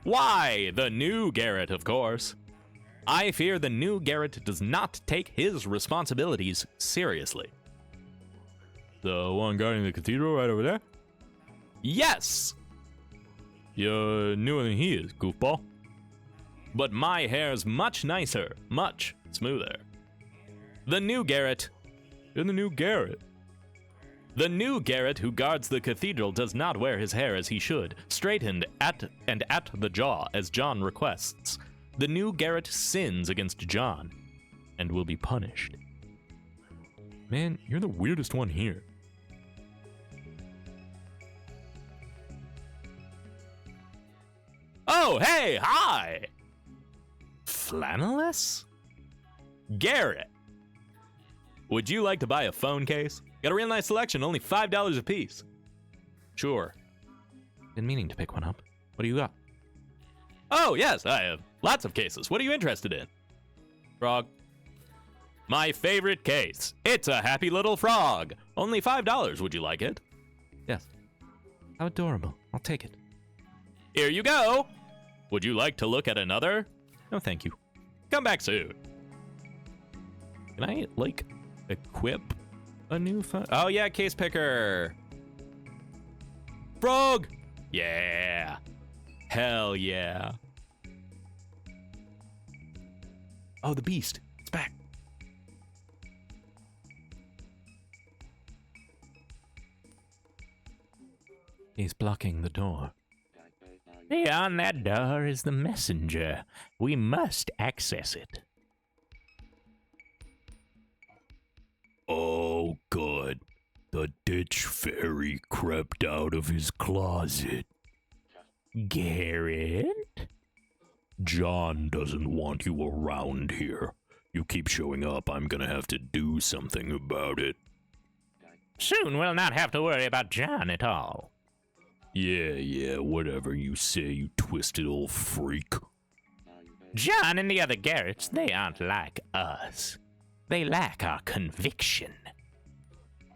Why, the new Garrett, of course. I fear the new Garrett does not take his responsibilities seriously. The one guarding the cathedral right over there? Yes! You're newer than he is, goofball. But my hair's much nicer, much smoother. The new Garrett. You're the new Garrett. The new Garrett who guards the cathedral does not wear his hair as he should, straightened at the jaw as John requests. The new Garrett sins against John and will be punished. Man, you're the weirdest one here. Oh, hey, hi! Flanneless? Garrett! Would you like to buy a phone case? Got a real nice selection, only $5 a piece. Sure. Been meaning to pick one up. What do you got? Oh, yes, I have lots of cases. What are you interested in? Frog. My favorite case. It's a happy little frog. Only $5. Would you like it? Yes. How adorable. I'll take it. Here you go. Would you like to look at another? No, thank you. Come back soon. Can I, like, equip a new phone? Oh, yeah, case picker. Frog. Yeah. Hell yeah. Oh, the beast. It's back. He's blocking the door. Beyond that door is the messenger. We must access it. Oh, good. The ditch fairy crept out of his closet. Garrett? John doesn't want you around here. You keep showing up, I'm gonna have to do something about it. Soon we'll not have to worry about John at all. Yeah, whatever you say, you twisted old freak. John and the other Garretts, they aren't like us. They lack our conviction.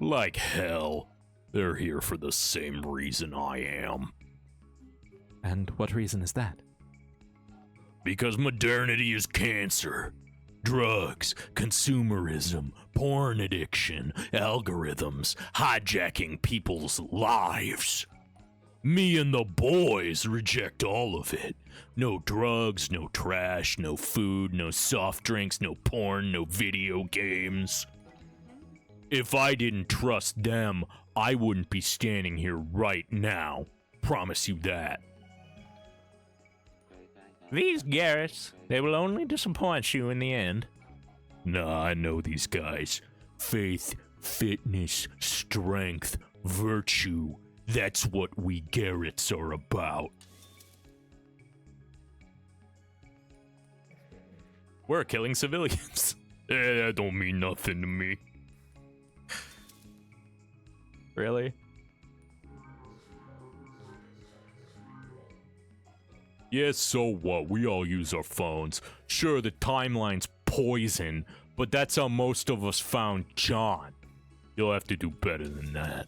Like hell. They're here for the same reason I am. And what reason is that? Because modernity is cancer. Drugs, consumerism, porn addiction, algorithms, hijacking people's lives. Me and the boys reject all of it. No drugs, no trash, no food, no soft drinks, no porn, no video games. If I didn't trust them, I wouldn't be standing here right now. Promise you that. These Garrets, they will only disappoint you in the end. Nah, I know these guys. Faith, fitness, strength, virtue. That's what we Garrets are about. We're killing civilians. That don't mean nothing to me. Really? Yes, so what? We all use our phones. Sure, the timeline's poison, but that's how most of us found John. You'll have to do better than that.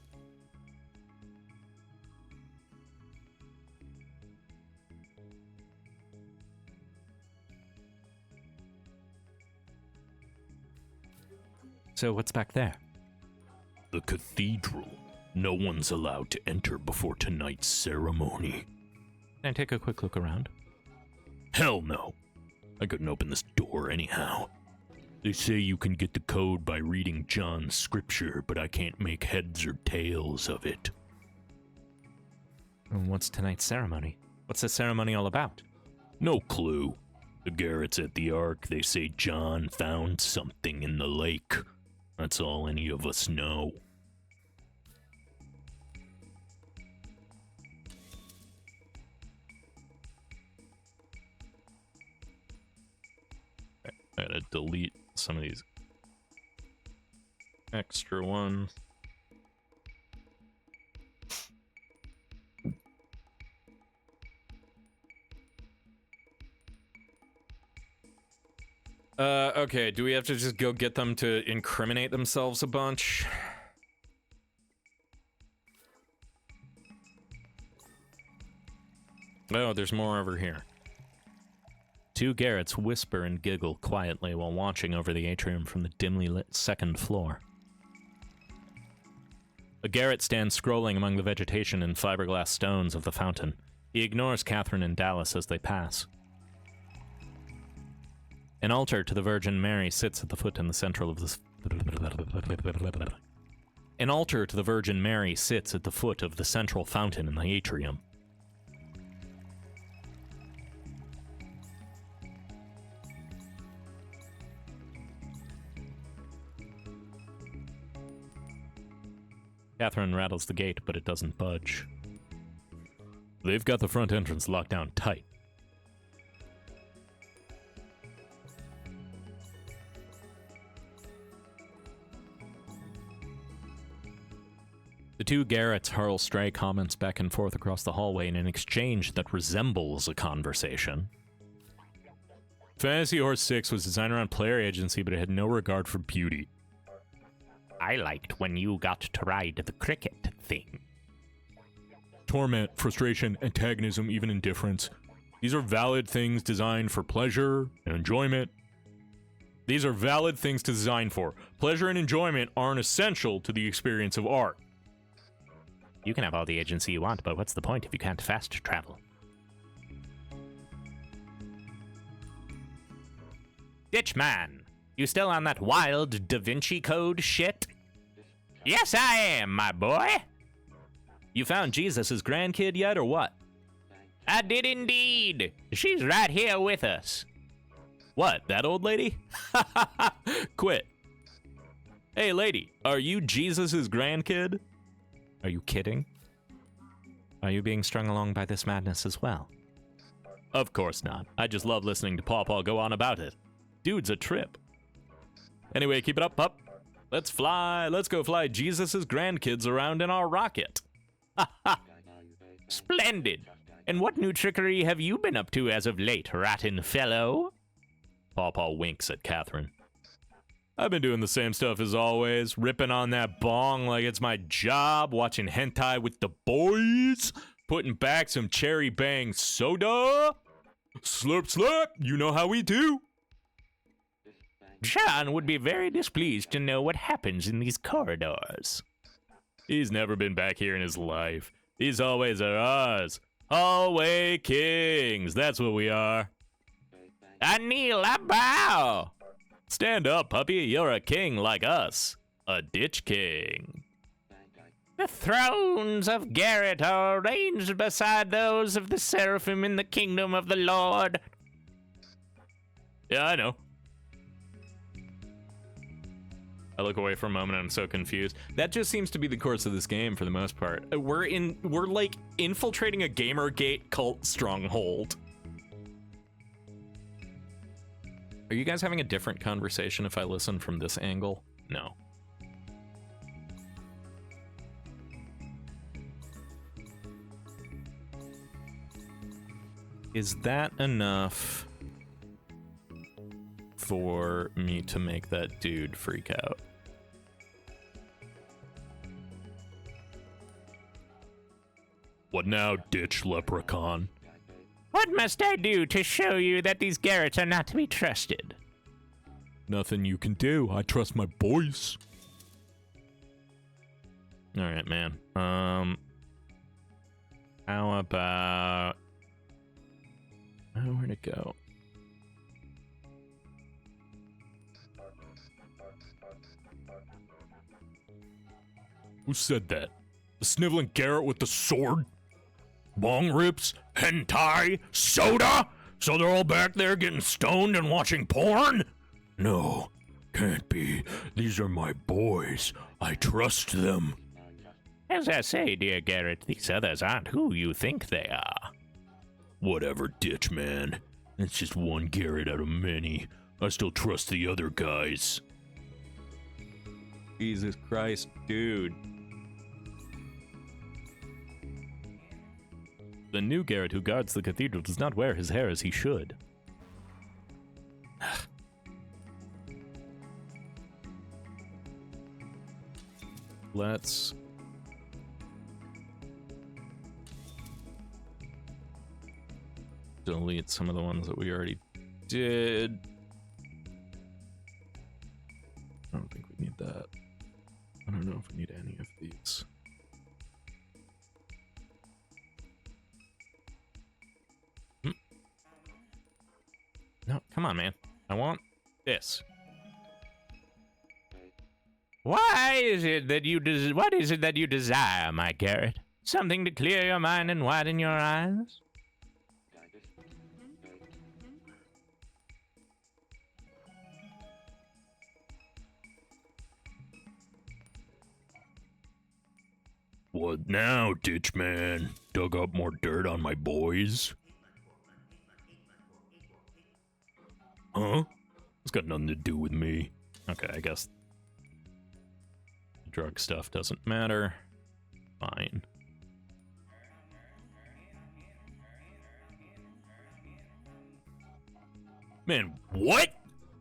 So what's back there? The cathedral. No one's allowed to enter before tonight's ceremony. Can I take a quick look around? Hell no. I couldn't open this door anyhow. They say you can get the code by reading John's scripture, but I can't make heads or tails of it. And what's tonight's ceremony? What's the ceremony all about? No clue. The Garrets at the Ark, they say John found something in the lake. That's all any of us know. I gotta delete some of these extra ones. Okay, do we have to just go get them to incriminate themselves a bunch? Oh, there's more over here. Two Garrets whisper and giggle quietly while watching over the atrium from the dimly lit second floor. A Garret stands scrolling among the vegetation and fiberglass stones of the fountain. He ignores Catherine and Dallas as they pass. An altar to the Virgin Mary sits at the foot in the central of the... An altar to the Virgin Mary sits at the foot of the central fountain in the atrium. Catherine rattles the gate, but it doesn't budge. They've got the front entrance locked down tight. The two Garrets hurl stray comments back and forth across the hallway in an exchange that resembles a conversation. Fantasy Horse 6 was designed around player agency, but it had no regard for beauty. I liked when you got to ride the cricket thing. Torment, frustration, antagonism, even indifference. These are valid things designed for pleasure and enjoyment. These are valid things to design for. Pleasure and enjoyment aren't essential to the experience of art. You can have all the agency you want, but what's the point if you can't fast travel? Ditchman, you still on that wild Da Vinci Code shit? Yes, I am, my boy. You found Jesus' grandkid yet, or what? I did indeed. She's right here with us. What, that old lady? Quit. Hey, lady, are you Jesus' grandkid? Are you kidding? Are you being strung along by this madness as well? Of course not. I just love listening to Paw go on about it. Dude's a trip. Anyway, keep it up, pup. Let's fly. Let's go fly Jesus' grandkids around in our rocket. Splendid. And what new trickery have you been up to as of late, rattin' fellow? Paw winks at Catherine. I've been doing the same stuff as always, ripping on that bong like it's my job, watching hentai with the boys, putting back some cherry bang soda. Slurp, slurp, you know how we do. John would be very displeased to know what happens in these corridors. He's never been back here in his life. These hallways are ours. Hallway kings, that's what we are. I kneel, I bow. Stand up, puppy. You're a king like us. A ditch king. The thrones of Garrett are arranged beside those of the seraphim in the kingdom of the Lord. Yeah, I know. I look away for a moment and I'm so confused. That just seems to be the course of this game for the most part. We're like infiltrating a Gamergate cult stronghold. Are you guys having a different conversation if I listen from this angle? No. Is that enough for me to make that dude freak out? What now, ditch leprechaun? What must I do to show you that these Garretts are not to be trusted? Nothing you can do. I trust my boys. All right, man. How about... where'd it go? Who said that? The sniveling Garrett with the sword? Bong rips? Hentai? Soda? So they're all back there getting stoned and watching porn? No, can't be. These are my boys. I trust them. As I say, dear Garrett, these others aren't who you think they are. Whatever, ditch man. It's just one Garrett out of many. I still trust the other guys. Jesus Christ, dude. The new Garrett who guards the cathedral does not wear his hair as he should. Let's... delete some of the ones that we already did. I don't think we need that. I don't know if we need any of these. No, come on, man. I want this. Why is it that you what is it that you desire, my Garrett? Something to clear your mind and widen your eyes? What now, ditch man? Dug up more dirt on my boys? Huh? It's got nothing to do with me. Okay, I guess drug stuff doesn't matter. Fine. Man, what?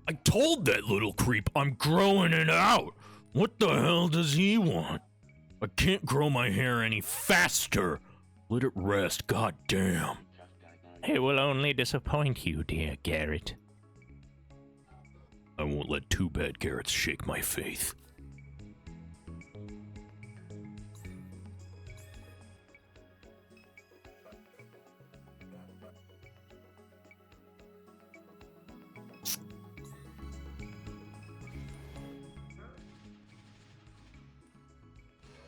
I told that little creep I'm growing it out. What the hell does he want? I can't grow my hair any faster. Let it rest, goddamn. It will only disappoint you, dear Garrett. I won't let two bad Garretts shake my faith.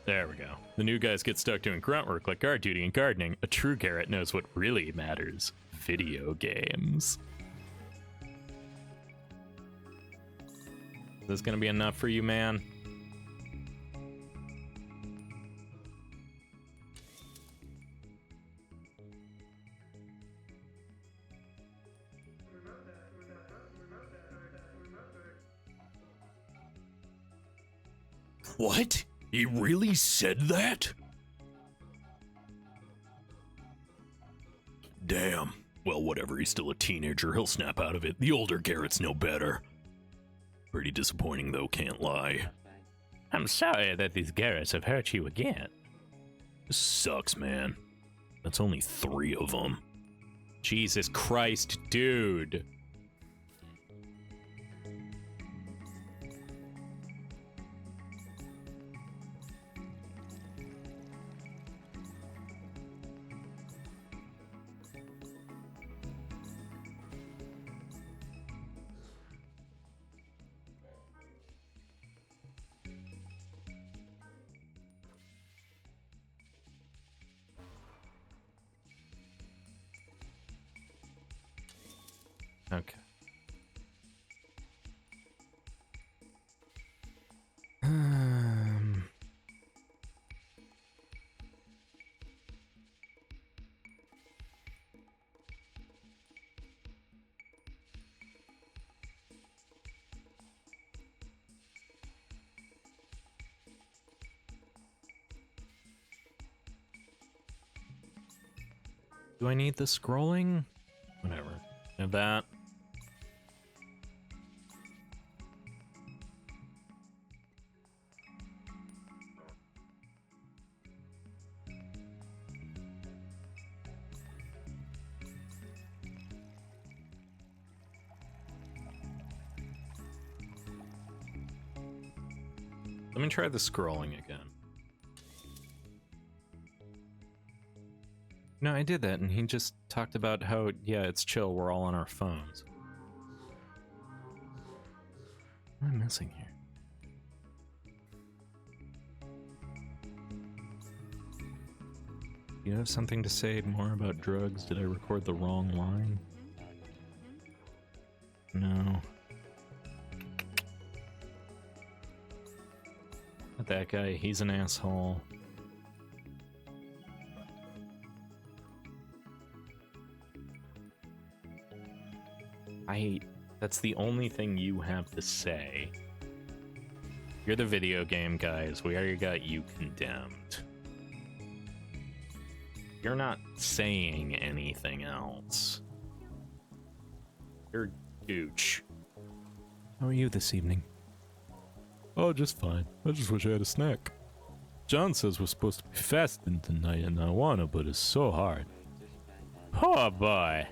There we go. The new guys get stuck doing grunt work like guard duty and gardening. A true Garrett knows what really matters. Video games. Is this gonna be enough for you, man? What? He really said that? Damn. Well, whatever, he's still a teenager. He'll snap out of it. The older Garretts know better. Pretty disappointing, though, can't lie. I'm sorry that these Garretts have hurt you again. This sucks, man. That's only 3 of them. Jesus Christ, dude. Okay. Um, do I need the scrolling? Whatever. Have that. Let me try the scrolling again. No, I did that, and he just talked about how, yeah, it's chill, we're all on our phones. What am I missing here? You have something to say more about drugs? Did I record the wrong line? No. Not that guy, he's an asshole. That's the only thing you have to say. You're the video game guys. We already got you condemned. You're not saying anything else. You're gooch. How are you this evening? Oh, just fine. I just wish I had a snack. John says we're supposed to be fasting tonight, and I wanna, but it's so hard. Poor boy.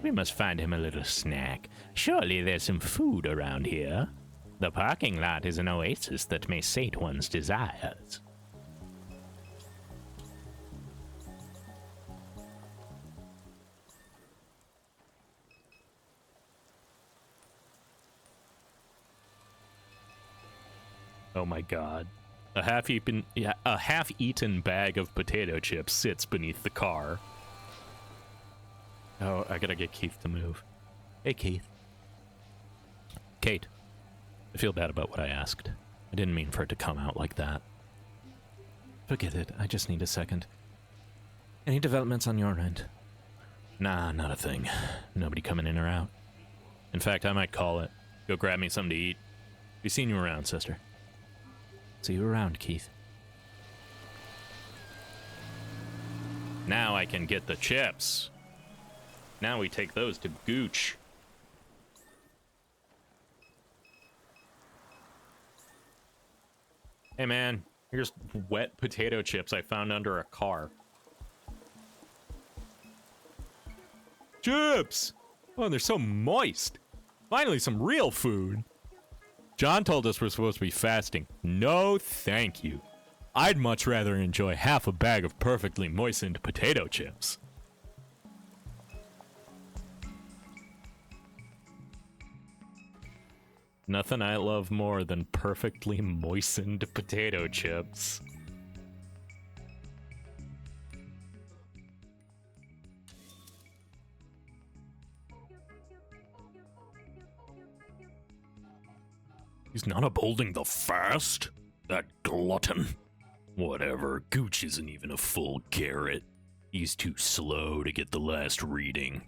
We must find him a little snack. Surely there's some food around here. The parking lot is an oasis that may sate one's desires. Oh my god. A half-eaten bag of potato chips sits beneath the car. Oh, I gotta get Keith to move. Hey, Keith. Kate. I feel bad about what I asked. I didn't mean for it to come out like that. Forget it. I just need a second. Any developments on your end? Nah, not a thing. Nobody coming in or out. In fact, I might call it. Go grab me something to eat. Be seeing you around, sister. See you around, Keith. Now I can get the chips. Now we take those to Gooch. Hey man, here's wet potato chips I found under a car. Chips! Oh, they're so moist. Finally, some real food. John told us we're supposed to be fasting. No, thank you. I'd much rather enjoy half a bag of perfectly moistened potato chips. Nothing I love more than perfectly moistened potato chips. He's not upholding the fast? That glutton. Whatever, Gooch isn't even a full Garrett. He's too slow to get the last reading.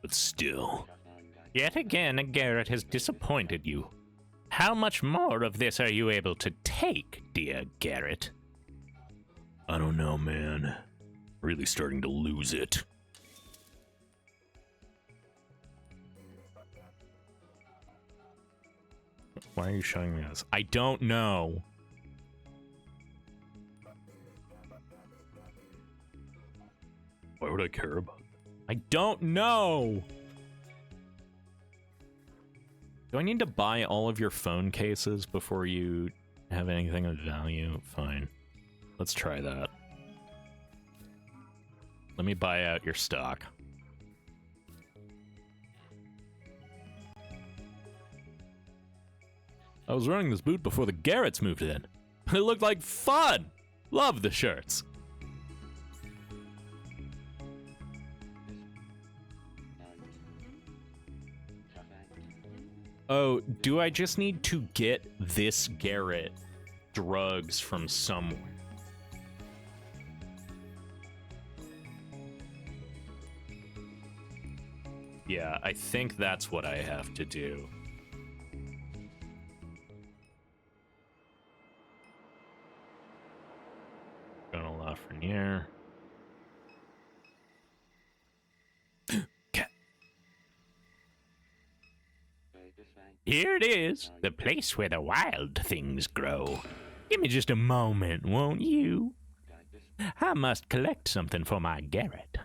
But still. Yet again, Garrett has disappointed you. How much more of this are you able to take, dear Garrett? I don't know, man. Really starting to lose it. Why are you showing me this? I don't know. Why would I care about that? I don't know. Do I need to buy all of your phone cases before you have anything of value? Fine. Let's try that. Let me buy out your stock. I was running this boot before the Garretts moved in. It looked like fun! Love the shirts. Oh, do I just need to get this Garrett drugs from somewhere? Yeah, I think that's what I have to do. Colonel Lafreniere. Here it is, the place where the wild things grow. Give me just a moment, won't you? I must collect something for my Garrett.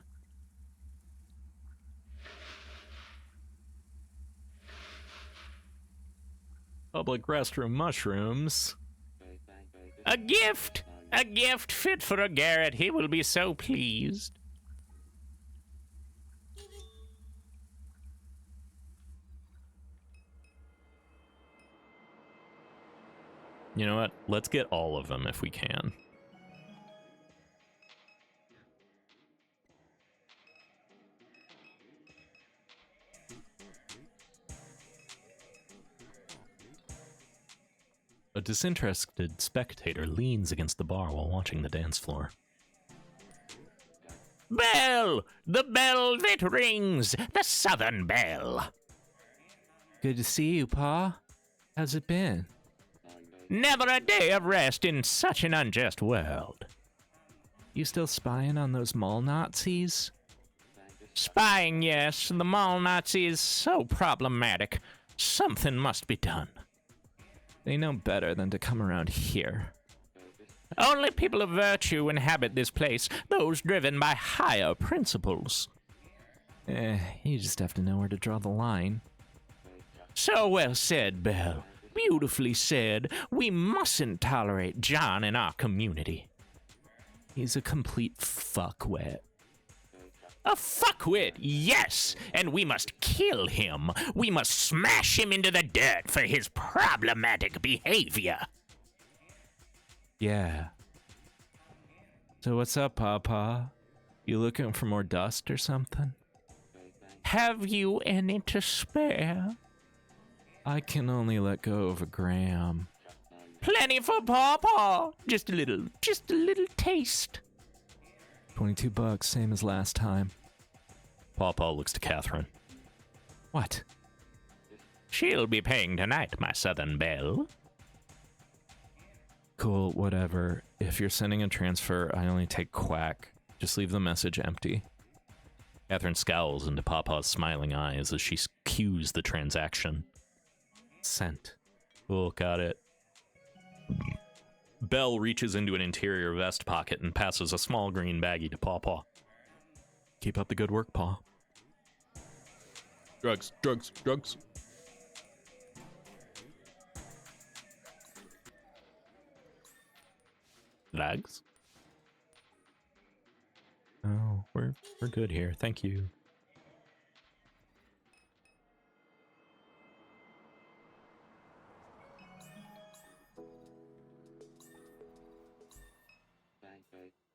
Public restroom mushrooms. A gift! A gift fit for a Garrett. He will be so pleased. You know what? Let's get all of them if we can. A disinterested spectator leans against the bar while watching the dance floor. Bell! The bell that rings! The Southern Bell! Good to see you, Pa. How's it been? Never a day of rest in such an unjust world. You still spying on those mall Nazis? Spying, yes. The mall Nazi is so problematic. Something must be done. They know better than to come around here. Only people of virtue inhabit this place, those driven by higher principles. You just have to know where to draw the line. So well said, Belle. Beautifully said. We mustn't tolerate John in our community. He's a complete fuckwit. A fuckwit, yes! And we must kill him. We must smash him into the dirt for his problematic behavior. Yeah. So what's up, Papa? You looking for more dust or something? Have you any to spare? I can only let go of a gram. Plenty for Pawpaw. Just a little taste. $22, same as last time. Pawpaw looks to Catherine. What? She'll be paying tonight, my Southern Belle. Cool, whatever. If you're sending a transfer, I only take quack. Just leave the message empty. Catherine scowls into Pawpaw's smiling eyes as she cues the transaction. Sent. Cool, got it. Belle reaches into an interior vest pocket and passes a small green baggie to Pawpaw. Keep up the good work, Paw. Drugs, drugs, drugs. Drugs? Oh, we're good here. Thank you.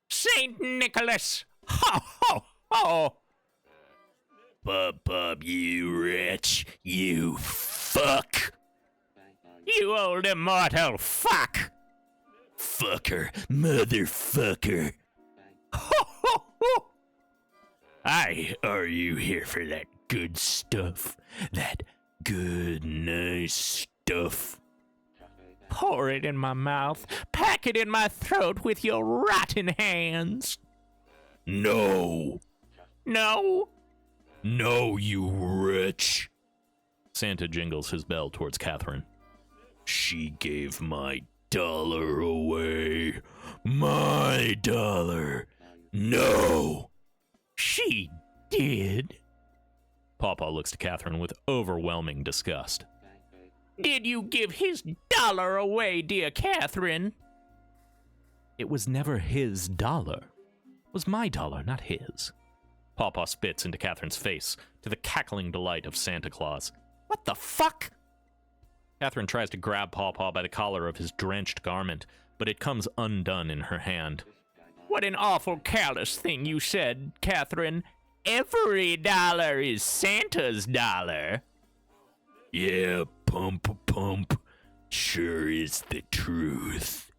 Saint Nicholas! Ho, ho, ho! Pub, you wretch, you fuck. You old immortal fuck! Fucker, motherfucker. Ho, ho, ho! Are you here for that good stuff? That good, nice stuff? Pour it in my mouth, pack it in my throat with your rotten hands. No. No? No, you wretch. Santa jingles his bell towards Catherine. She gave my dollar away. My dollar. No. She did? Pawpaw looks to Catherine with overwhelming disgust. Did you give his dollar away, dear Catherine? It was never his dollar. It was my dollar, not his. Pawpaw spits into Catherine's face, to the cackling delight of Santa Claus. What the fuck? Catherine tries to grab Pawpaw by the collar of his drenched garment, but it comes undone in her hand. What an awful careless thing you said, Catherine. Every dollar is Santa's dollar. Yeah, pump. Sure is the truth.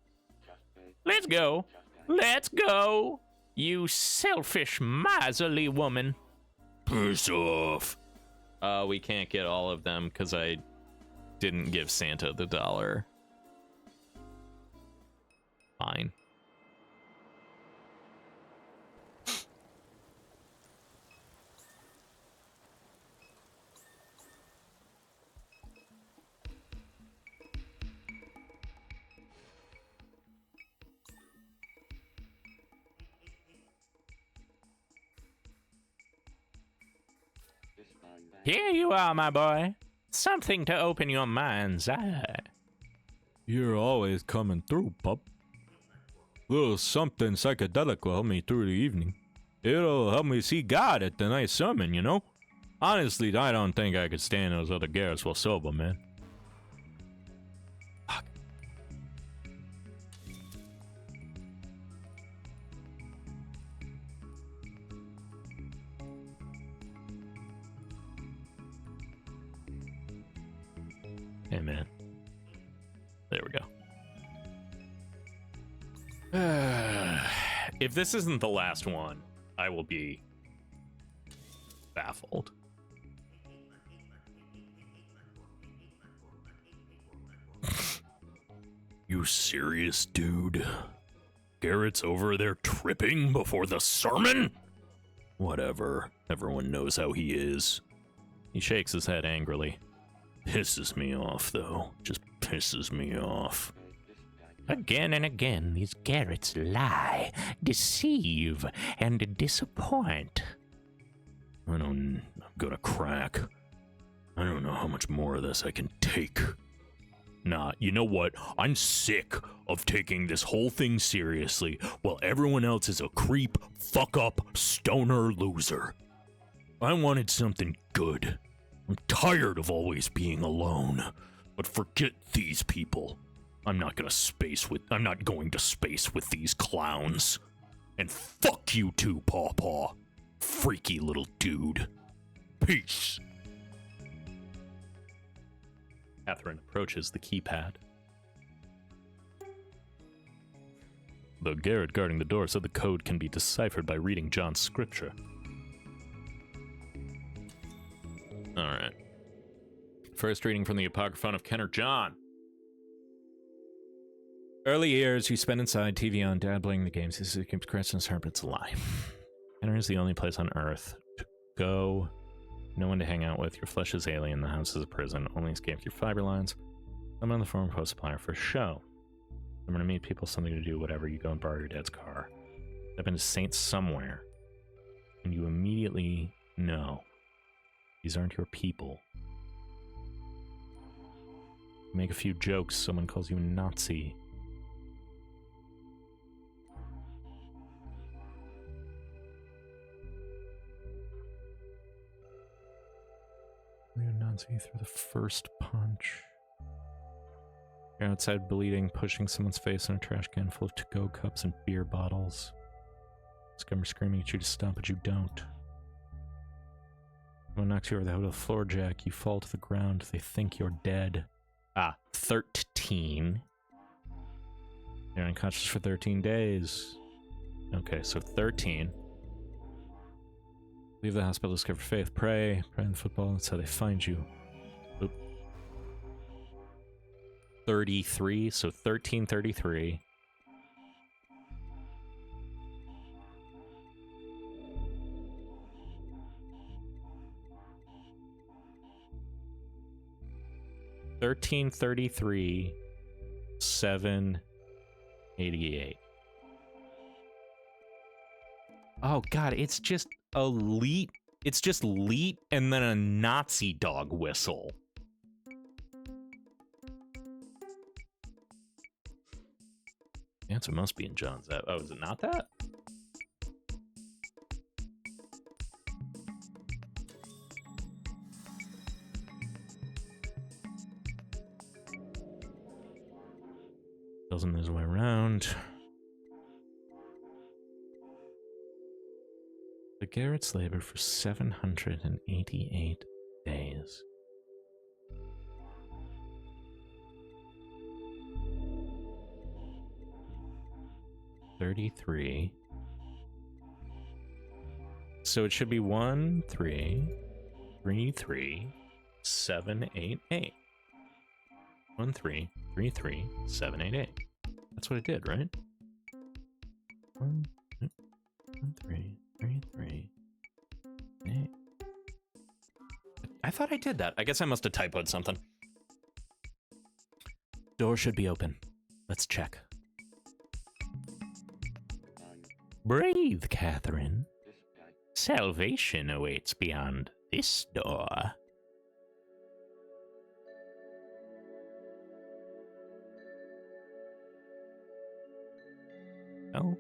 Let's go. Let's go. You selfish, miserly woman. Piss off. We can't get all of them because I didn't give Santa the $1. Fine. Here you are, my boy. Something to open your mind's eye. You're always coming through, pup. Little something psychedelic will help me through the evening. It'll help me see God at the night sermon, you know? Honestly, I don't think I could stand those other Garrett's while sober, man. Fuck. Hey, man. There we go. If this isn't the last one, I will be baffled. You serious, dude? Garrett's over there tripping before the sermon? Whatever. Everyone knows how he is. He shakes his head angrily. Pisses me off, though. Just pisses me off. Again and again, these Garretts lie, deceive, and disappoint. I'm gonna crack. I don't know how much more of this I can take. Nah, you know what? I'm sick of taking this whole thing seriously while everyone else is a creep, fuck up, stoner loser. I wanted something good. I'm tired of always being alone. But forget these people. I'm not going to space with these clowns. And fuck you too, Paw Paw. Freaky little dude. Peace. Catherine approaches the keypad. The Garrett guarding the door said the code can be deciphered by reading John's scripture. Alright. First reading from the Apocryphon of Kenner John. Early years you spent inside, TV on, dad playing the games. This keeps scratching his heart, but it's a lie. Kenner is the only place on Earth to go. No one to hang out with. Your flesh is alien. The house is a prison. Only escape through fiber lines. I'm on the phone post supplier for a show. I'm gonna meet people, something to do, whatever. You go and borrow your dad's car. I've been to Saint somewhere. And you immediately know these aren't your people. You make a few jokes, someone calls you a Nazi. You're a Nazi through the first punch. You're outside bleeding, pushing someone's face in a trash can full of to-go cups and beer bottles. Scummer screaming at you to stop, but you don't. Someone knocks you over the head with a floor jack. You fall to the ground. They think you're dead. 13. You're unconscious for 13 days. Okay, so 13. Leave the hospital, discover faith, pray in the football, that's how they find you. Oop. 33, so 1333. $1333, 788. Oh god, it's just elite. It's just leet and then a Nazi dog whistle. The answer must be in John's. Oh, is it not that? Doesn't his way around. The Garretts labored for 788 days. 33. So it should be 1, 3, 3, 3, 7, 8, 8. 1, 3, 3, 3, 7, 8, 8. That's what it did, right? 1, 3, 3, 3, 8. I thought I did that. I guess I must have typoed something. Door should be open. Let's check. Breathe, Catherine. Salvation awaits beyond this door. Oh.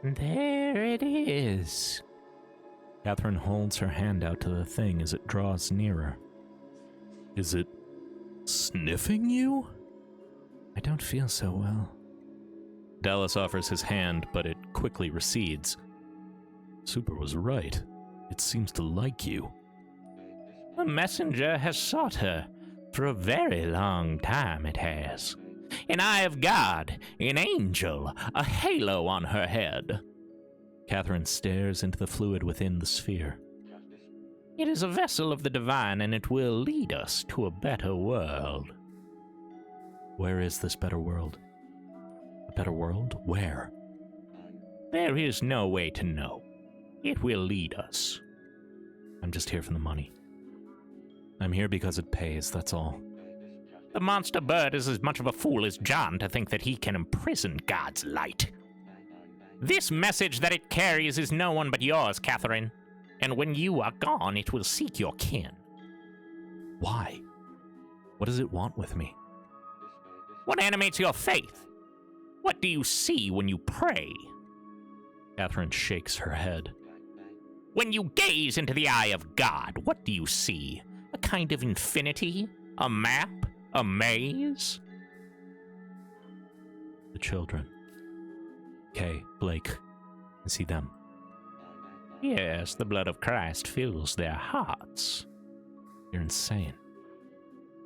There it is. Catherine holds her hand out to the thing as it draws nearer. Is it sniffing you? I don't feel so well. Dallas offers his hand, but it quickly recedes. Super was right. It seems to like you. A messenger has sought her. For a very long time it has. An eye of God, an angel, a halo on her head. Catherine stares into the fluid within the sphere. It is a vessel of the divine, and it will lead us to a better world. Where is this better world? A better world? Where? There is no way to know. It will lead us. I'm just here for the money. I'm here because it pays, that's all. The monster bird is as much of a fool as John to think that he can imprison God's light. This message that it carries is no one but yours, Catherine. And when you are gone, it will seek your kin. Why? What does it want with me? What animates your faith? What do you see when you pray? Catherine shakes her head. When you gaze into the eye of God, what do you see? A kind of infinity? A map? A maze? The children. Kay, Blake. I see them. Yes, the blood of Christ fills their hearts. You're insane.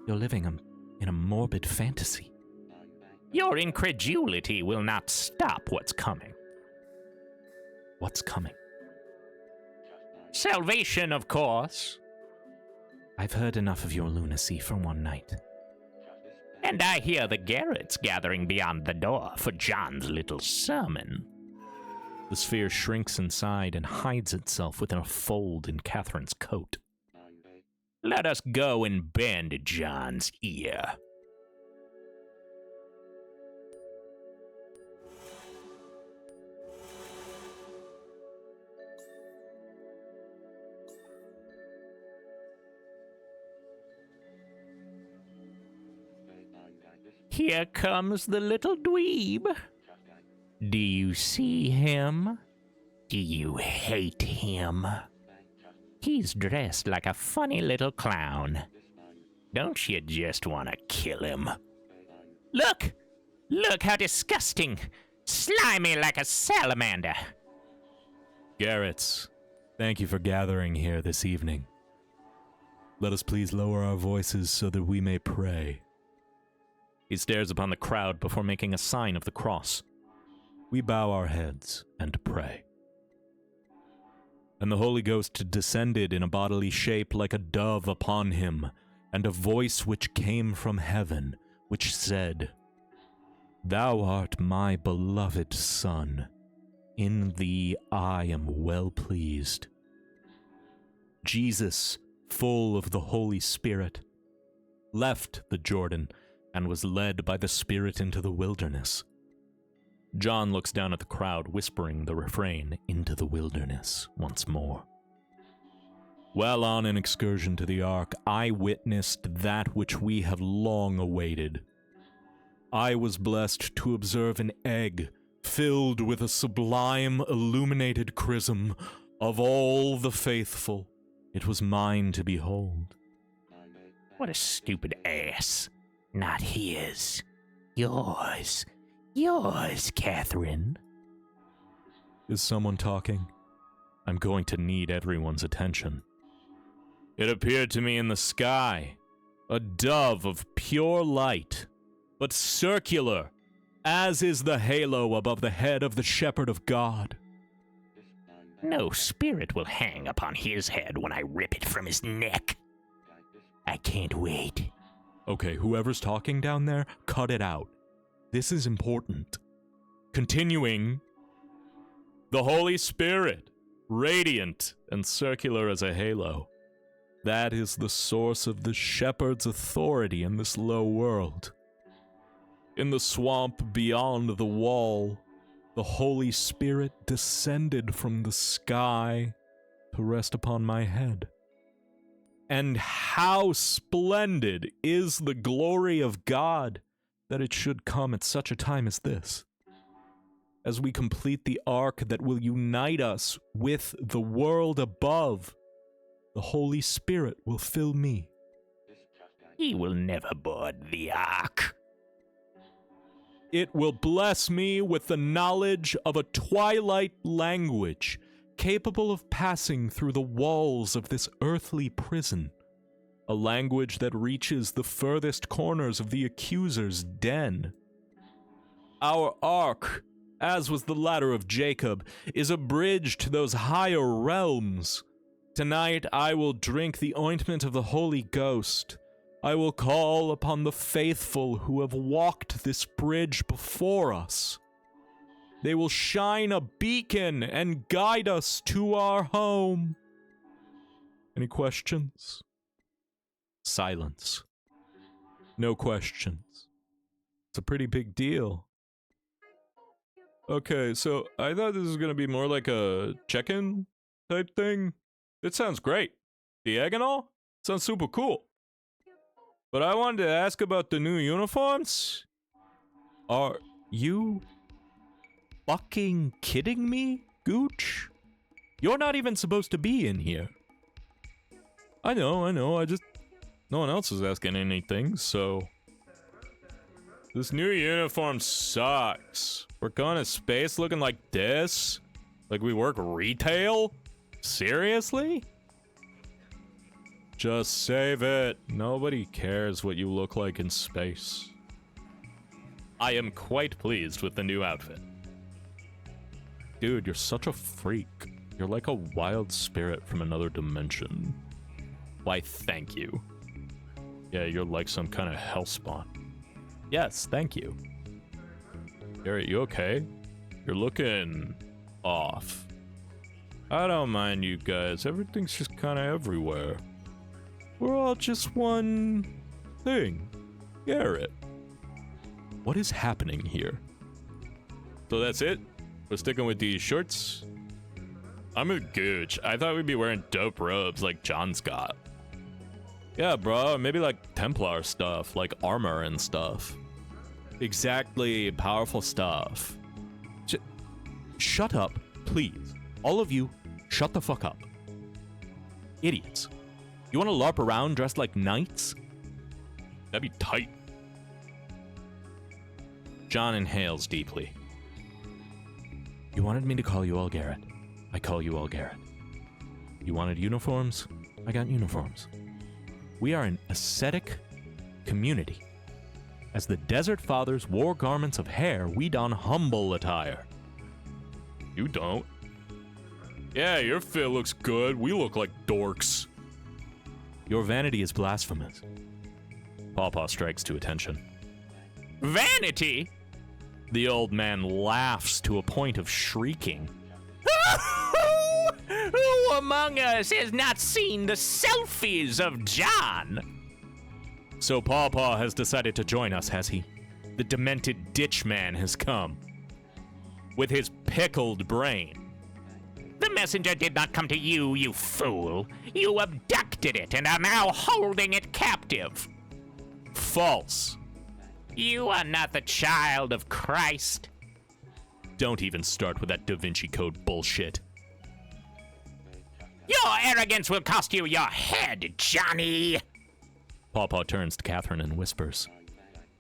You're living in a morbid fantasy. Your incredulity will not stop what's coming. What's coming? Salvation, of course. I've heard enough of your lunacy for one night. And I hear the Garretts gathering beyond the door for John's little sermon. The sphere shrinks inside and hides itself within a fold in Catherine's coat. Let us go and bend John's ear. Here comes the little dweeb. Do you see him? Do you hate him? He's dressed like a funny little clown. Don't you just want to kill him? Look! Look how disgusting! Slimy like a salamander! Garretts, thank you for gathering here this evening. Let us please lower our voices so that we may pray. He stares upon the crowd before making a sign of the cross. We bow our heads and pray. And the Holy Ghost descended in a bodily shape like a dove upon him, and a voice which came from heaven, which said, Thou art my beloved Son. In thee I am well pleased. Jesus, full of the Holy Spirit, left the Jordan and was led by the Spirit into the wilderness. John looks down at the crowd, whispering the refrain, into the wilderness, once more. While on an excursion to the ark, I witnessed that which we have long awaited. I was blessed to observe an egg filled with a sublime illuminated chrism of all the faithful. It was mine to behold. What a stupid ass. Not his. Yours. Yours, Catherine. Is someone talking? I'm going to need everyone's attention. It appeared to me in the sky, a dove of pure light, but circular, as is the halo above the head of the shepherd of God. No spirit will hang upon his head when I rip it from his neck. I can't wait. Okay, whoever's talking down there, cut it out. This is important. Continuing, the Holy Spirit, radiant and circular as a halo. That is the source of the shepherd's authority in this low world. In the swamp beyond the wall, the Holy Spirit descended from the sky to rest upon my head. And how splendid is the glory of God that it should come at such a time as this. As we complete the arc that will unite us with the world above, the Holy Spirit will fill me. He will never board the ark. It will bless me with the knowledge of a twilight language capable of passing through the walls of this earthly prison, a language that reaches the furthest corners of the accuser's den. Our ark, as was the ladder of Jacob, is a bridge to those higher realms. Tonight I will drink the ointment of the Holy Ghost. I will call upon the faithful who have walked this bridge before us. They will shine a beacon and guide us to our home. Any questions? Silence. No questions. It's a pretty big deal. Okay, so I thought this was going to be more like a check-in type thing. It sounds great. The egg and all? Sounds super cool. But I wanted to ask about the new uniforms. Are you fucking kidding me, Gooch? You're not even supposed to be in here. I know, no one else is asking anything, so... This new uniform sucks. We're going to space looking like this? Like we work retail? Seriously? Just save it. Nobody cares what you look like in space. I am quite pleased with the new outfit. Dude, you're such a freak. You're like a wild spirit from another dimension. Why, thank you. Yeah, you're like some kind of hellspawn. Yes, thank you. Garrett, you okay? You're looking off. I don't mind you guys. Everything's just kind of everywhere. We're all just one thing. Garrett. What is happening here? So that's it? We're sticking with these shorts? I'm a gooch. I thought we'd be wearing dope robes like John's got. Yeah, bro. Maybe like Templar stuff, like armor and stuff. Exactly. Powerful stuff. Shut up, please. All of you, shut the fuck up. Idiots. You want to LARP around dressed like knights? That'd be tight. John inhales deeply. You wanted me to call you all Garrett. I call you all Garrett. You wanted uniforms? I got uniforms. We are an ascetic community. As the Desert Fathers wore garments of hair, we don humble attire. You don't. Yeah, your fit looks good. We look like dorks. Your vanity is blasphemous. Pawpaw strikes to attention. Vanity? The old man laughs to a point of shrieking. Who among us has not seen the selfies of John? So Pawpaw has decided to join us, has he? The demented ditch man has come. With his pickled brain. The messenger did not come to you, you fool. You abducted it and are now holding it captive. False. You are not the child of Christ. Don't even start with that Da Vinci Code bullshit. Your arrogance will cost you your head, Johnny! Pawpaw turns to Catherine and whispers.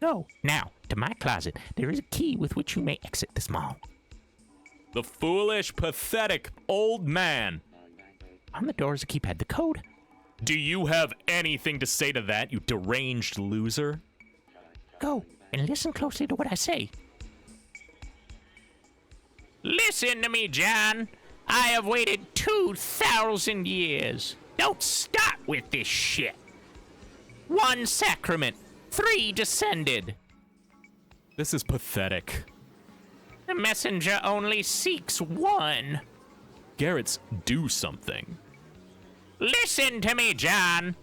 Go, now, to my closet. There is a key with which you may exit this mall. The foolish, pathetic old man. On the door is a keypad. The code. Do you have anything to say to that, you deranged loser? Go, and listen closely to what I say. Listen to me, John. I have waited 2,000 years. Don't start with this shit. 1 sacrament, 3 descended. This is pathetic. The messenger only seeks 1. Garrett's do something. Listen to me, John.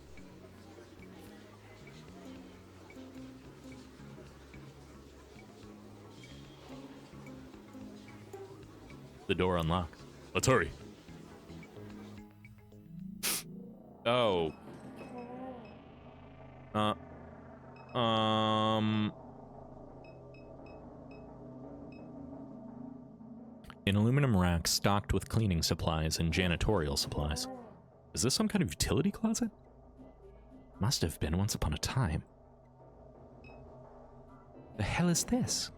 The door unlocks. Let's hurry. Oh. An aluminum rack stocked with cleaning supplies and janitorial supplies. Is this some kind of utility closet? Must have been once upon a time. The hell is this?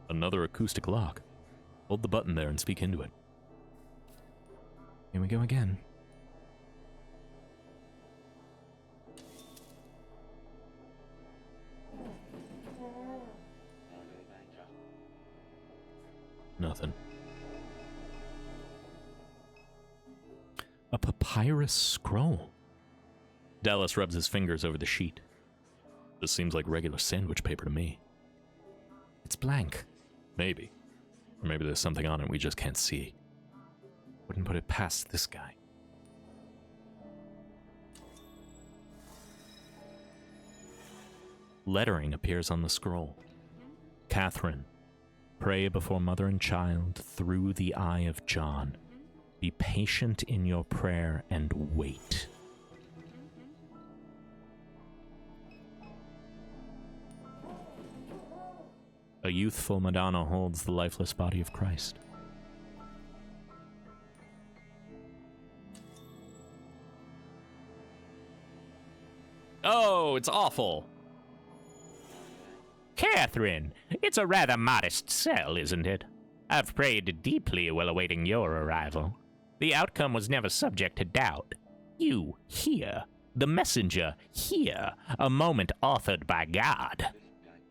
Another acoustic lock. Hold the button there and speak into it. Here we go again. Nothing. A papyrus scroll. Dallas rubs his fingers over the sheet. This seems like regular sandwich paper to me. It's blank. Maybe. Or maybe there's something on it we just can't see. Wouldn't put it past this guy. Lettering appears on the scroll. Catherine, pray before mother and child through the eye of John. Be patient in your prayer and wait. A youthful Madonna holds the lifeless body of Christ. Oh, it's awful. Catherine, it's a rather modest cell, isn't it? I've prayed deeply while awaiting your arrival. The outcome was never subject to doubt. You, here. The messenger, here. A moment authored by God.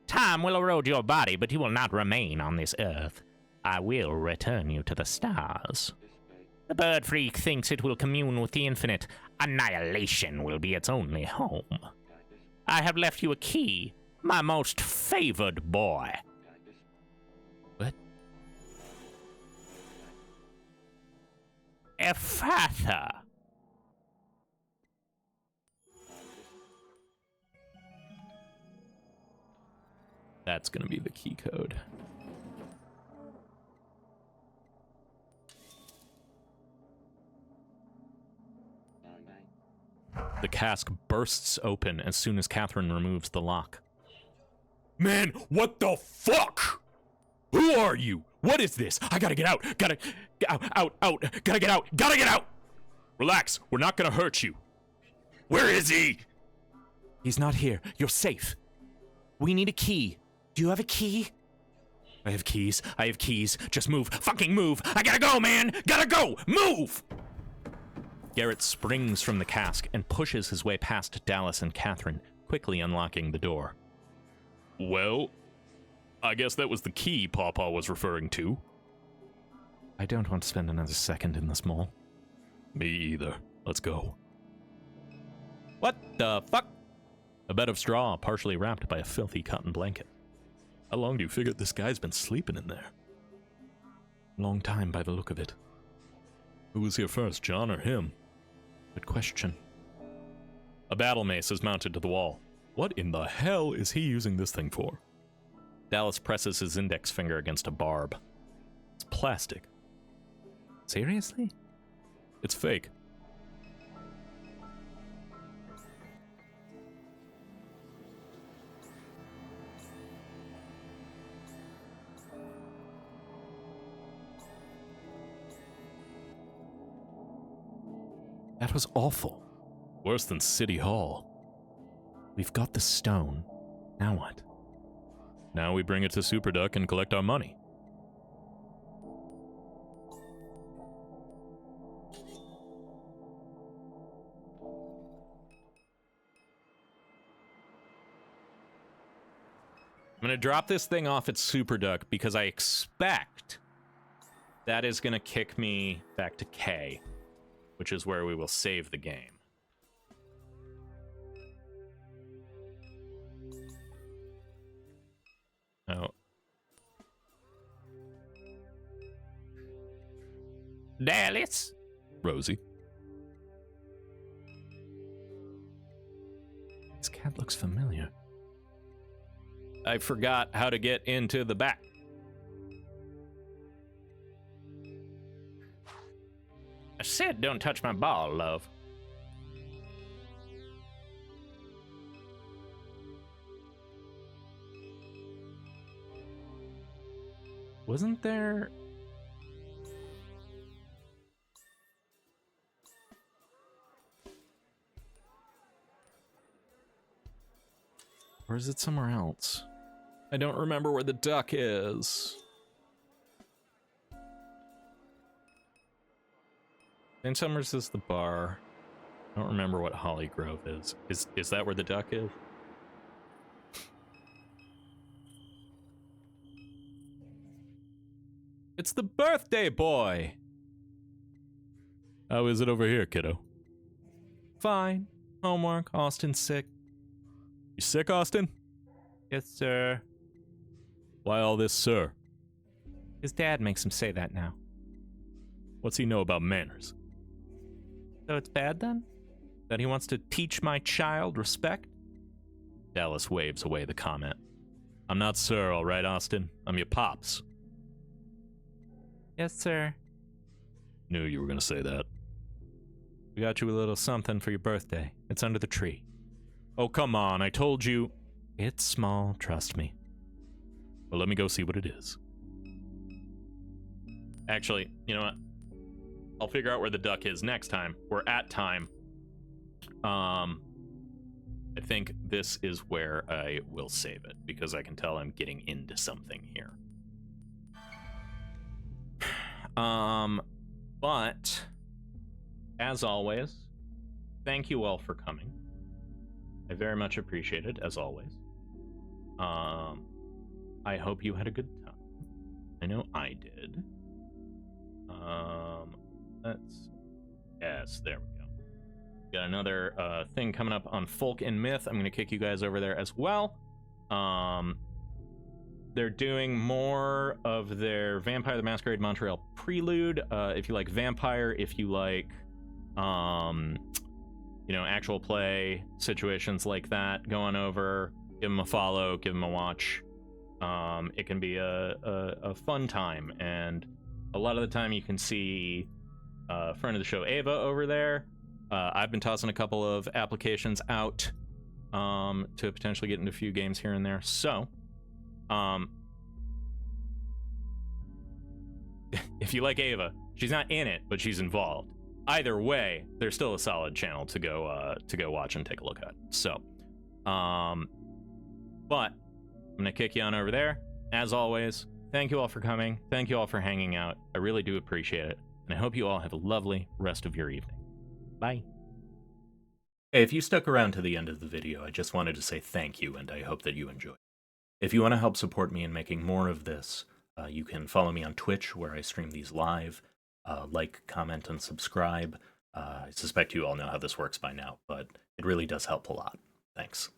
Time will erode your body, but you will not remain on this earth. I will return you to the stars. The bird freak thinks it will commune with the infinite. Annihilation will be its only home. I have left you a key, my most favored boy. What? Ephatha. That's gonna be the key code. The cask bursts open as soon as Catherine removes the lock. Man, what the fuck? Who are you? What is this? I gotta get out. Gotta out. Gotta get out. Relax. We're not gonna hurt you. Where is he? He's not here. You're safe. We need a key. Do you have a key? I have keys. Just move. Fucking move. I gotta go, man. Gotta go. Move! Garrett springs from the cask and pushes his way past Dallas and Catherine, quickly unlocking the door. Well, I guess that was the key Pawpaw was referring to. I don't want to spend another second in this mall. Me either. Let's go. What the fuck? A bed of straw partially wrapped by a filthy cotton blanket. How long do you figure this guy's been sleeping in there? Long time by the look of it. Who was here first, John or him? Good question. A battle mace is mounted to the wall. What in the hell is he using this thing for? Dallas presses his index finger against a barb. It's plastic. Seriously? It's fake. That was awful. Worse than City Hall. We've got the stone. Now what? Now we bring it to Super Duck and collect our money. I'm going to drop this thing off at Super Duck because I expect that is going to kick me back to K, which is where we will save the game. Oh. Dallas? Rosie. This cat looks familiar. I forgot how to get into the back. I said don't touch my ball, love. Wasn't there... Or is it somewhere else? I don't remember where the duck is. St. Summers is the bar. I don't remember what Holly Grove is. Is that where the duck is? It's the birthday boy! How is it over here, kiddo? Fine. Homework. Austin's sick. You sick, Austin? Yes, sir. Why all this, sir? His dad makes him say that now. What's he know about manners? So it's bad then? That he wants to teach my child respect? Dallas waves away the comment. I'm not sir, all right, Austin? I'm your pops. Yes, sir. Knew you were gonna say that. We got you a little something for your birthday. It's under the tree. Oh, come on, I told you. It's small, trust me. Well, let me go see what it is. Actually, you know what? I'll figure out where the duck is next time. We're at time. I think this is where I will save it, because I can tell I'm getting into something here. But, as always, thank you all for coming. I very much appreciate it, as always. I hope you had a good time. I know I did. Yes, there we go. Got another thing coming up on Folk and Myth. I'm going to kick you guys over there as well. They're doing more of their Vampire the Masquerade Montreal Prelude. If you like Vampire, if you like, you know, actual play situations like that, going over, give them a follow, give them a watch. It can be a fun time, and a lot of the time you can see friend of the show Ava over there. I've been tossing a couple of applications out to potentially get into a few games here and there. So, if you like Ava, she's not in it, but she's involved. Either way, there's still a solid channel to go watch and take a look at. So, but I'm gonna kick you on over there. As always, thank you all for coming. Thank you all for hanging out. I really do appreciate it, and I hope you all have a lovely rest of your evening. Bye. Hey, if you stuck around to the end of the video, I just wanted to say thank you, and I hope that you enjoyed. If you want to help support me in making more of this, you can follow me on Twitch, where I stream these live. Like, comment, and subscribe. I suspect you all know how this works by now, but it really does help a lot. Thanks.